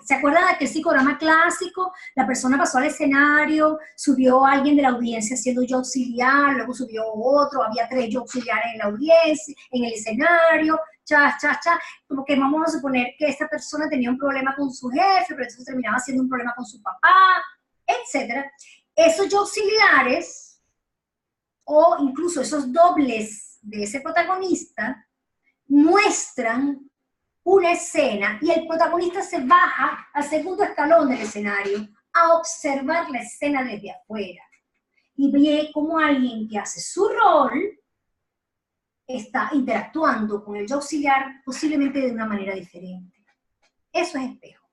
¿Se acuerdan de aquel psicodrama clásico? La persona pasó al escenario, subió a alguien de la audiencia siendo yo auxiliar, luego subió otro, había 3 yo auxiliares en la audiencia, en el escenario, como que vamos a suponer que esta persona tenía un problema con su jefe, pero eso terminaba siendo un problema con su papá, etc. Esos yo auxiliares, o incluso esos dobles de ese protagonista, muestran una escena y el protagonista se baja al segundo escalón del escenario a observar la escena desde afuera y ve cómo alguien que hace su rol está interactuando con el yo auxiliar posiblemente de una manera diferente. Eso es espejo.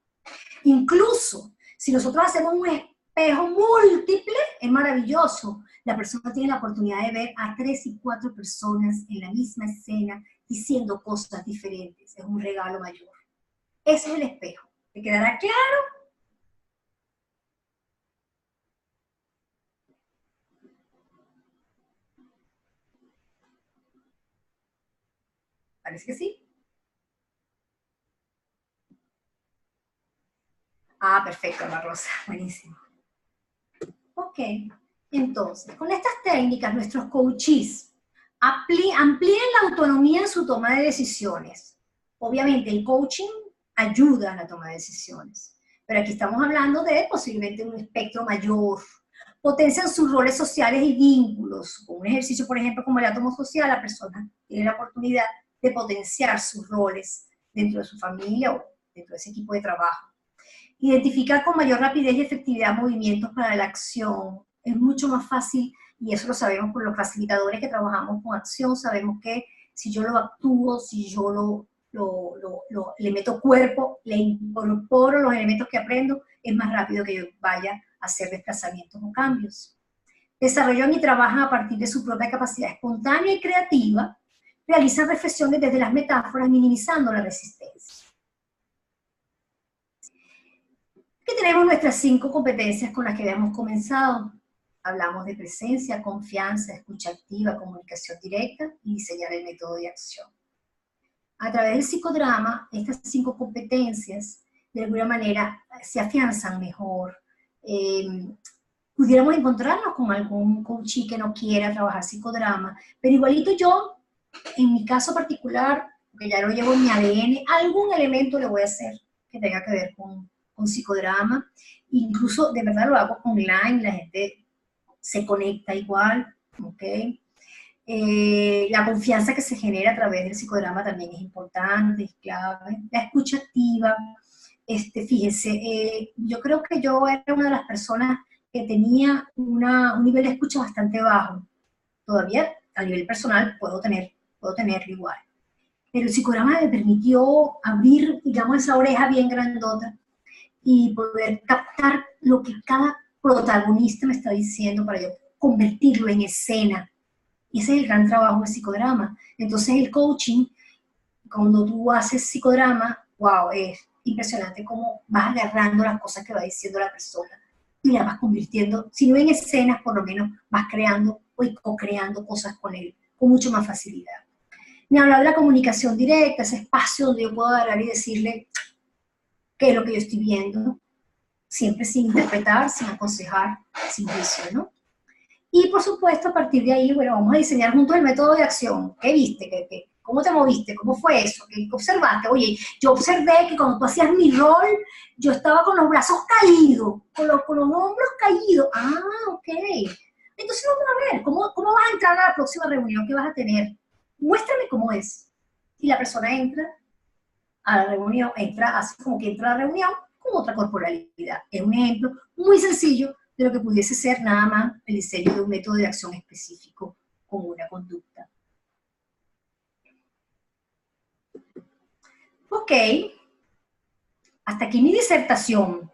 Incluso si nosotros hacemos un espejo múltiple, es maravilloso. La persona tiene la oportunidad de ver a 3 y 4 personas en la misma escena diciendo cosas diferentes. Es un regalo mayor. Ese es el espejo. ¿Te quedará claro? Parece que sí. Perfecto, Ana Rosa. Buenísimo. Ok. Entonces, con estas técnicas, nuestros coaches amplían la autonomía en su toma de decisiones. Obviamente, el coaching ayuda a la toma de decisiones, pero aquí estamos hablando de posiblemente un espectro mayor. Potencian sus roles sociales y vínculos. Con un ejercicio, por ejemplo, como el átomo social, la persona tiene la oportunidad de potenciar sus roles dentro de su familia o dentro de ese equipo de trabajo. Identificar con mayor rapidez y efectividad movimientos para la acción. Es mucho más fácil, y eso lo sabemos por los facilitadores que trabajamos con acción, sabemos que si yo lo actúo, si yo le meto cuerpo, le incorporo los elementos que aprendo, es más rápido que yo vaya a hacer desplazamientos o cambios. Desarrollan y trabajan a partir de su propia capacidad espontánea y creativa, realizan reflexiones desde las metáforas, minimizando la resistencia. Aquí tenemos nuestras 5 competencias con las que habíamos comenzado. Hablamos de presencia, confianza, escucha activa, comunicación directa y diseñar el método de acción. A través del psicodrama, estas 5 competencias, de alguna manera, se afianzan mejor. Pudiéramos encontrarnos con algún coachee que no quiera trabajar psicodrama, pero igualito yo, en mi caso particular, porque ya lo llevo en mi ADN, algún elemento le voy a hacer que tenga que ver con psicodrama. Incluso, de verdad, lo hago online, la gente se conecta igual, ¿ok? La confianza que se genera a través del psicodrama también es importante, es clave. La escucha activa, fíjense, yo creo que yo era una de las personas que tenía un nivel de escucha bastante bajo. Todavía a nivel personal puedo tenerlo igual. Pero el psicodrama me permitió abrir, digamos, esa oreja bien grandota y poder captar lo que cada protagonista me está diciendo para yo convertirlo en escena. Y ese es el gran trabajo del psicodrama. Entonces el coaching, cuando tú haces psicodrama, wow, es impresionante cómo vas agarrando las cosas que va diciendo la persona y las vas convirtiendo, si no en escenas, por lo menos vas creando o co-creando cosas con él, con mucho más facilidad. Me hablaba de la comunicación directa, ese espacio donde yo puedo agarrar y decirle qué es lo que yo estoy viendo, siempre sin interpretar, sin aconsejar, sin juicio, ¿no? Y por supuesto, a partir de ahí, bueno, vamos a diseñar juntos el método de acción. ¿Qué viste? ¿Cómo te moviste? ¿Cómo fue eso? ¿Qué observaste? Oye, yo observé que cuando tú hacías mi rol, yo estaba con los brazos caídos, con los hombros caídos. Ah, ok. Entonces vamos a ver, ¿cómo vas a entrar a la próxima reunión que vas a tener? Muéstrame cómo es. Y la persona entra a la reunión, así como que entra a la reunión con otra corporalidad. Es un ejemplo muy sencillo de lo que pudiese ser nada más el diseño de un método de acción específico con una conducta. Ok, hasta aquí mi disertación.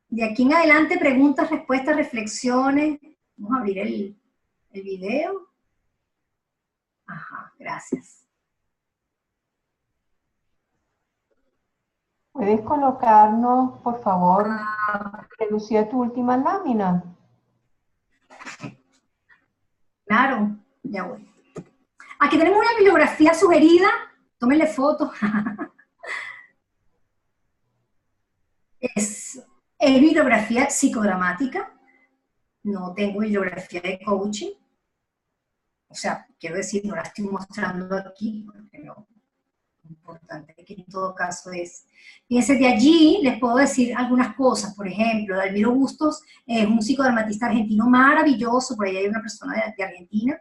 De aquí en adelante, preguntas, respuestas, reflexiones. Vamos a abrir el video. Ajá, gracias. ¿Puedes colocarnos, por favor, Lucía, tu última lámina? Claro, ya voy. Aquí tenemos una bibliografía sugerida. Tómenle fotos. Es bibliografía psicodramática. No tengo bibliografía de coaching. O sea, quiero decir, no la estoy mostrando aquí, porque no. Lo importante que en todo caso es. Fíjense, de allí les puedo decir algunas cosas. Por ejemplo, Dalmiro Bustos es un psicodramatista argentino maravilloso. Por ahí hay una persona de Argentina.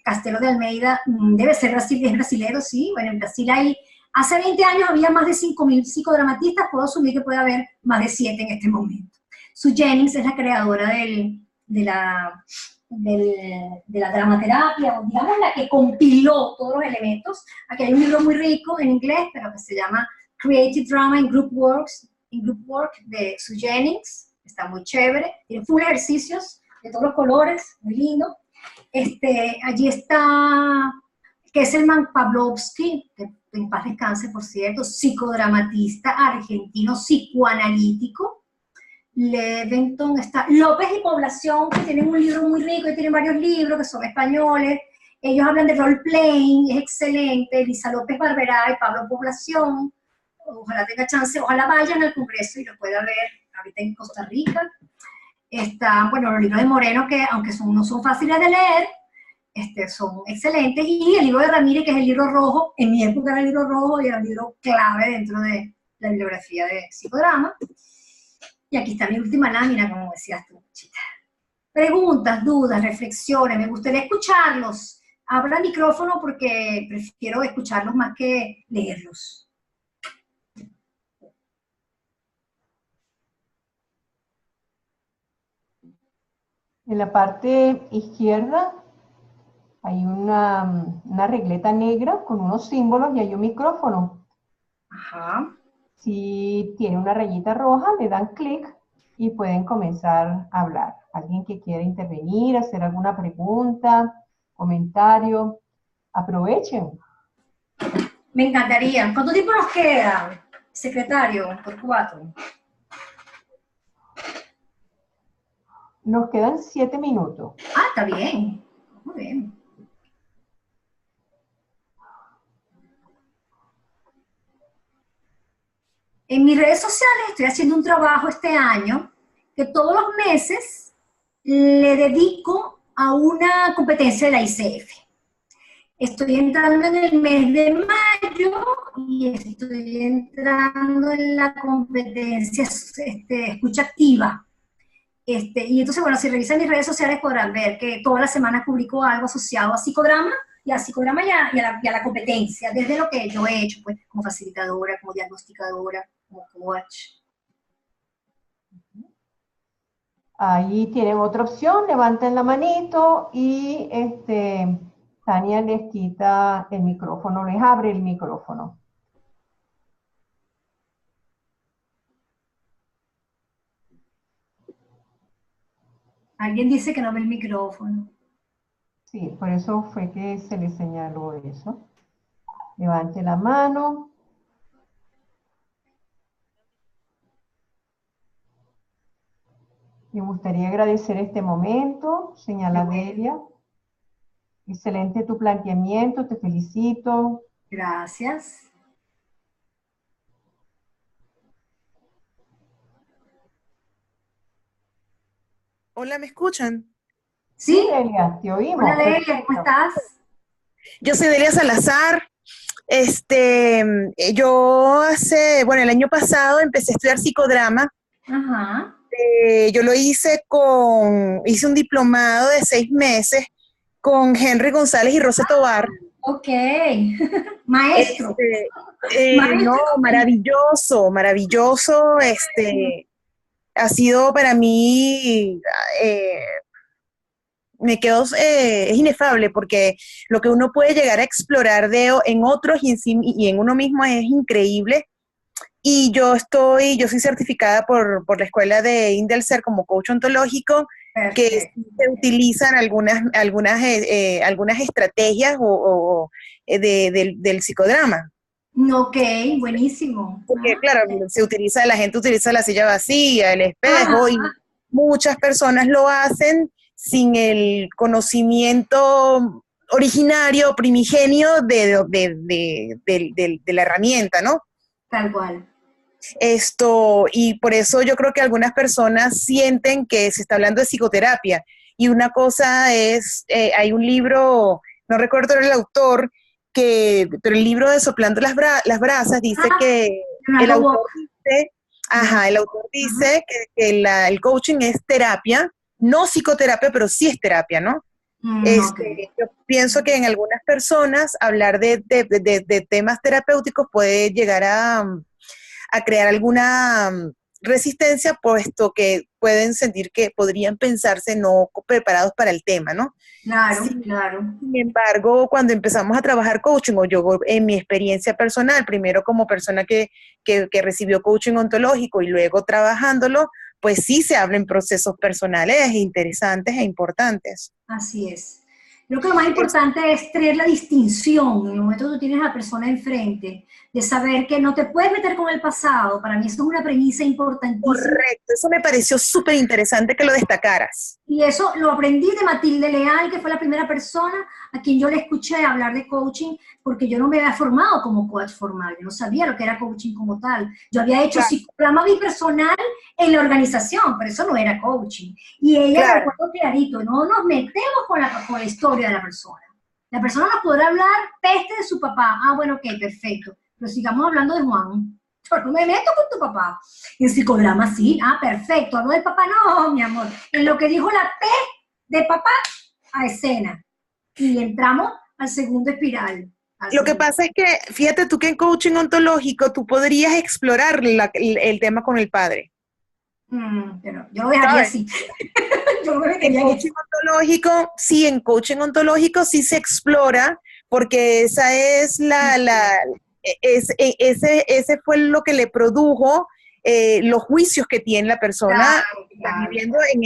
Castelo de Almeida debe ser brasilero, sí. Bueno, en Brasil hace 20 años había más de 5.000 psicodramatistas. Puedo asumir que puede haber más de 7 en este momento. Sue Jennings es la creadora de la dramaterapia, digamos la que compiló todos los elementos. Aquí hay un libro muy rico en inglés, pero que se llama Creative Drama in Group Work de Sue Jennings. Está muy chévere, tiene full ejercicios de todos los colores, muy lindo. Allí está Kesselman Pavlovsky, que en paz descanse, por cierto, psicodramatista argentino, psicoanalítico. Leventon, está López y Población, que tienen un libro muy rico y tienen varios libros que son españoles. Ellos hablan de role-playing, es excelente. Elisa López Barberá y Pablo Población. Ojalá tenga chance, ojalá vayan al congreso y lo pueda ver ahorita en Costa Rica. Están, bueno, los libros de Moreno, que aunque no son fáciles de leer, son excelentes, y el libro de Ramírez, que es el libro rojo. En mi época era el libro rojo y era un libro clave dentro de la bibliografía de psicodrama. Y aquí está mi última lámina, como decías tú, Chita. Preguntas, dudas, reflexiones, me gustaría escucharlos. Abra el micrófono porque prefiero escucharlos más que leerlos. En la parte izquierda hay una regleta negra con unos símbolos y hay un micrófono. Ajá. Si tiene una rayita roja, le dan clic y pueden comenzar a hablar. Alguien que quiera intervenir, hacer alguna pregunta, comentario, aprovechen. Me encantaría. ¿Cuánto tiempo nos queda, secretario, por 4? Nos quedan 7 minutos. Ah, está bien. Muy bien. En mis redes sociales estoy haciendo un trabajo este año que todos los meses le dedico a una competencia de la ICF. Estoy entrando en el mes de mayo y estoy entrando en la competencia escucha activa. Y entonces, bueno, si revisan mis redes sociales podrán ver que todas las semanas publico algo asociado a psicodrama y a la competencia, desde lo que yo he hecho, pues, como facilitadora, como diagnosticadora, como coach. Ahí tienen otra opción, levanten la manito y Tania les quita el micrófono, les abre el micrófono. Alguien dice que no ve el micrófono. Sí, por eso fue que se le señaló eso. Levante la mano. Me gustaría agradecer este momento, señala Delia. Excelente tu planteamiento, te felicito. Gracias. Hola, ¿me escuchan? Sí, Delia, te oímos. Hola, Delia, ¿cómo estás? Yo soy Delia Salazar. Yo el año pasado empecé a estudiar psicodrama. Ajá. Yo lo hice hice un diplomado de 6 meses con Henry González y Rosa Tobar. Ok. Maestro. No, maravilloso, maravilloso. Ha sido para mí, es inefable porque lo que uno puede llegar a explorar en otros y en uno mismo es increíble. Y yo soy certificada por la escuela de Indelser como coach ontológico. Perfecto. Que se utilizan algunas estrategias del psicodrama. Ok, buenísimo. Porque claro, la gente utiliza la silla vacía, el espejo, y muchas personas lo hacen sin el conocimiento originario, primigenio de la herramienta, ¿no? Tal cual. Y por eso yo creo que algunas personas sienten que se está hablando de psicoterapia. Y una cosa es, hay un libro, no recuerdo el autor, pero el libro de Soplando las Brasas dice que el autor dice que el coaching es terapia, no psicoterapia, pero sí es terapia, ¿no? Okay. Yo pienso que en algunas personas hablar de temas terapéuticos puede llegar a crear alguna resistencia, puesto que pueden sentir que podrían pensarse no preparados para el tema, ¿no? Claro, claro. Sin embargo, cuando empezamos a trabajar coaching, o yo en mi experiencia personal, primero como persona que recibió coaching ontológico y luego trabajándolo, pues sí se hablan procesos personales interesantes e importantes. Así es. Creo que lo más importante es tener la distinción en el momento que tú tienes a la persona enfrente, de saber que no te puedes meter con el pasado. Para mí eso es una premisa importantísima. Correcto, eso me pareció súper interesante que lo destacaras. Y eso lo aprendí de Matilde Leal, que fue la primera persona a quien yo le escuché hablar de coaching, porque yo no me había formado como coach formal, yo no sabía lo que era coaching como tal. Yo había hecho psicograma bipersonal en la organización, pero eso no era coaching. Y ella me acuerdo clarito, no nos metemos con la historia de la persona. La persona nos podrá hablar peste de su papá. Ah, bueno, ok, perfecto. Pero sigamos hablando de Juan. Yo no me meto con tu papá. En psicodrama sí, perfecto. Hablo del papá, no, mi amor. En lo que dijo la P de papá, a escena. Y entramos al segundo espiral. Lo que pasa es que, fíjate tú que en coaching ontológico tú podrías explorar el tema con el padre. Pero yo lo dejaría así. Yo lo dejaría en coaching ontológico, sí, en coaching ontológico sí se explora, porque esa es ese fue lo que le produjo los juicios que tiene la persona viviendo en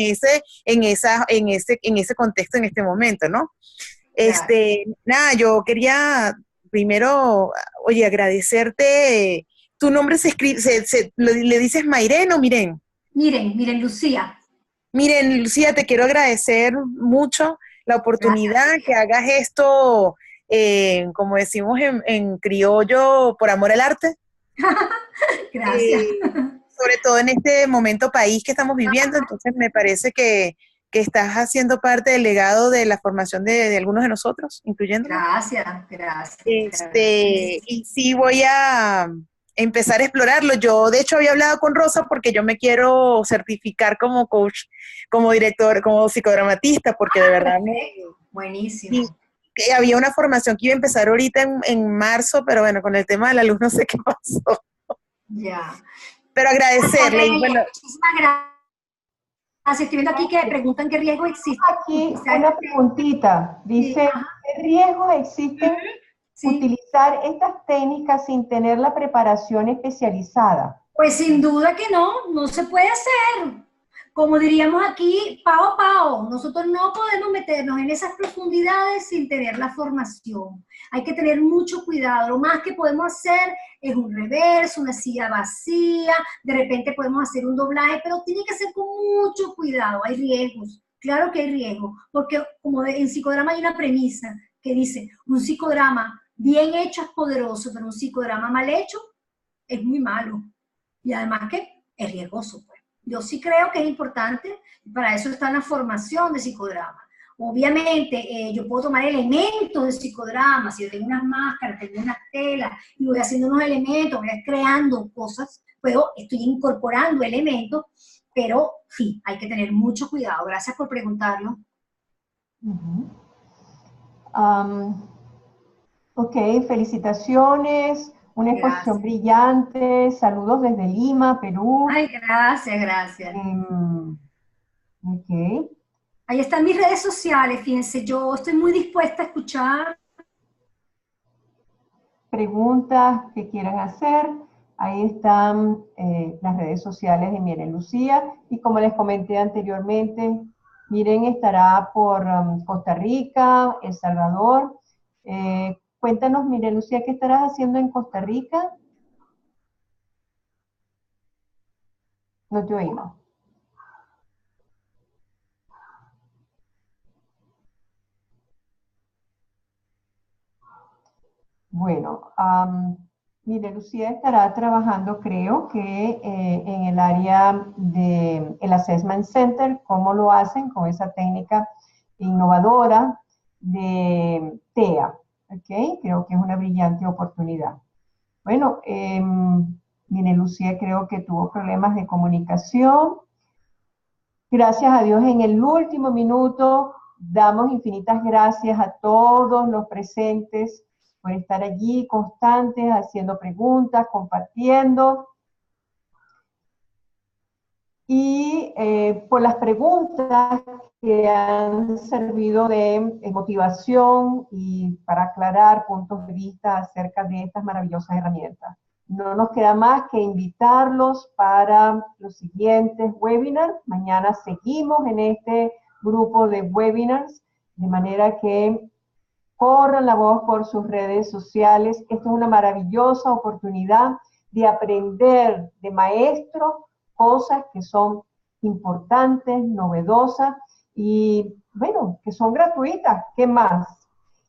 ese contexto, en este momento, ¿no? Nada, yo quería primero, oye, agradecerte. ¿Tu nombre se escribe, le dices Mayren o Miren? Miren, Lucía. Miren, Lucía, te quiero agradecer mucho la oportunidad. Gracias. Que hagas esto, como decimos en criollo, por amor al arte. Gracias. Sobre todo en este momento país que estamos viviendo, entonces me parece que estás haciendo parte del legado de la formación de algunos de nosotros, incluyendo. Gracias. Y sí voy a empezar a explorarlo. Yo, de hecho, había hablado con Rosa porque yo me quiero certificar como coach, como director, como psicodramatista, porque de verdad buenísimo. Y había una formación que iba a empezar ahorita en marzo, pero bueno, con el tema de la luz no sé qué pasó. Ya. Pero agradecerle. Y bueno, muchísimas gracias. Estoy viendo aquí que preguntan qué riesgo existe. Aquí una preguntita. Dice, ¿qué riesgos existen utilizar estas técnicas sin tener la preparación especializada? Pues sin duda que no se puede hacer. Como diríamos aquí, pao pao. Nosotros no podemos meternos en esas profundidades sin tener la formación. Hay que tener mucho cuidado. Lo más que podemos hacer es un reverso, una silla vacía, de repente podemos hacer un doblaje, pero tiene que ser con mucho cuidado. Hay riesgos, claro que hay riesgos, porque como en psicodrama hay una premisa que dice, un psicodrama bien hecho es poderoso, pero un psicodrama mal hecho es muy malo. Y además que es riesgoso, pues. Yo sí creo que es importante, para eso está la formación de psicodrama. Obviamente, yo puedo tomar elementos de psicodrama, si yo tengo unas máscaras, tengo unas telas, y voy haciendo unos elementos, voy creando cosas, estoy incorporando elementos, pero sí, hay que tener mucho cuidado. Gracias por preguntarlo. Ok, felicitaciones. Una exposición brillante. Saludos desde Lima, Perú. Ay, gracias. Ok. Ahí están mis redes sociales, fíjense, yo estoy muy dispuesta a escuchar. Preguntas que quieran hacer. Ahí están las redes sociales de Miren Lucía. Y como les comenté anteriormente, Miren estará por Costa Rica, El Salvador. Cuéntanos, Miren Lucía, ¿qué estarás haciendo en Costa Rica? No te oímos. Bueno, mire, Lucía estará trabajando, creo que en el área del Assessment Center, cómo lo hacen con esa técnica innovadora de TEA, ¿ok? Creo que es una brillante oportunidad. Bueno, mire, Lucía creo que tuvo problemas de comunicación. Gracias a Dios, en el último minuto damos infinitas gracias a todos los presentes por estar allí constantes, haciendo preguntas, compartiendo. Y por las preguntas que han servido de motivación y para aclarar puntos de vista acerca de estas maravillosas herramientas. No nos queda más que invitarlos para los siguientes webinars. Mañana seguimos en este grupo de webinars, de manera que corran la voz por sus redes sociales. Esto es una maravillosa oportunidad de aprender de maestros cosas que son importantes, novedosas, y bueno, que son gratuitas, ¿qué más?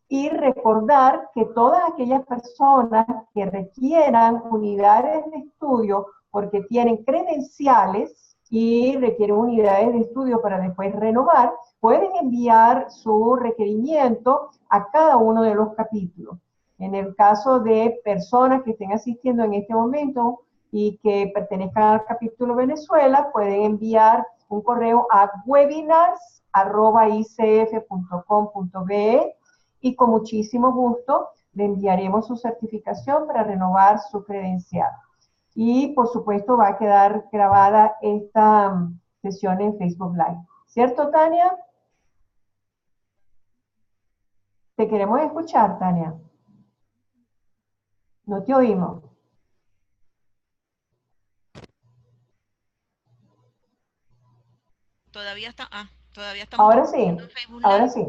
Y recordar que todas aquellas personas que requieran unidades de estudio porque tienen credenciales y requieren unidades de estudio para después renovar, pueden enviar su requerimiento a cada uno de los capítulos. En el caso de personas que estén asistiendo en este momento y que pertenezcan al capítulo Venezuela, pueden enviar un correo a webinars@icf.com.be y con muchísimo gusto le enviaremos su certificación para renovar su credencial. Y por supuesto va a quedar grabada esta sesión en Facebook Live. ¿Cierto, Tania? Te queremos escuchar, Tania. No te oímos. Todavía estamos Ahora sí, en Facebook Live. ahora sí.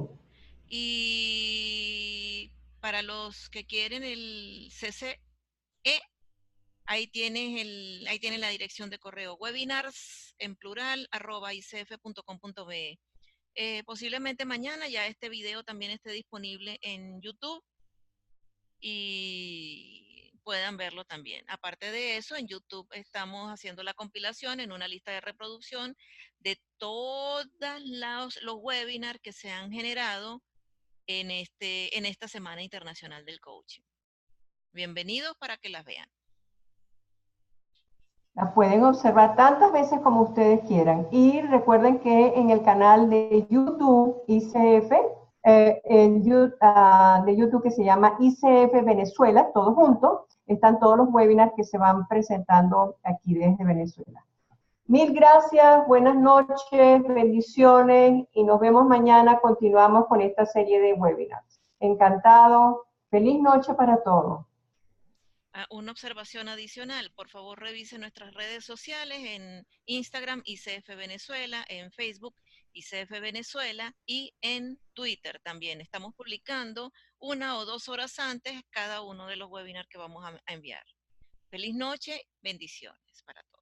Y para los que quieren el CCE, ahí tienes la dirección de correo, webinars en plural @icf.com.be. Posiblemente mañana ya este video también esté disponible en YouTube y puedan verlo también. Aparte de eso, en YouTube estamos haciendo la compilación en una lista de reproducción de todos los webinars que se han generado en esta Semana Internacional del Coaching. Bienvenidos para que las vean. La pueden observar tantas veces como ustedes quieran. Y recuerden que en el canal de YouTube ICF, de YouTube que se llama ICF Venezuela, todos juntos, están todos los webinars que se van presentando aquí desde Venezuela. Mil gracias, buenas noches, bendiciones y nos vemos mañana. Continuamos con esta serie de webinars. Encantado. Feliz noche para todos. Una observación adicional, por favor revise nuestras redes sociales en Instagram ICF Venezuela, en Facebook ICF Venezuela y en Twitter también. Estamos publicando 1 o 2 horas antes cada uno de los webinars que vamos a enviar. Feliz noche, bendiciones para todos.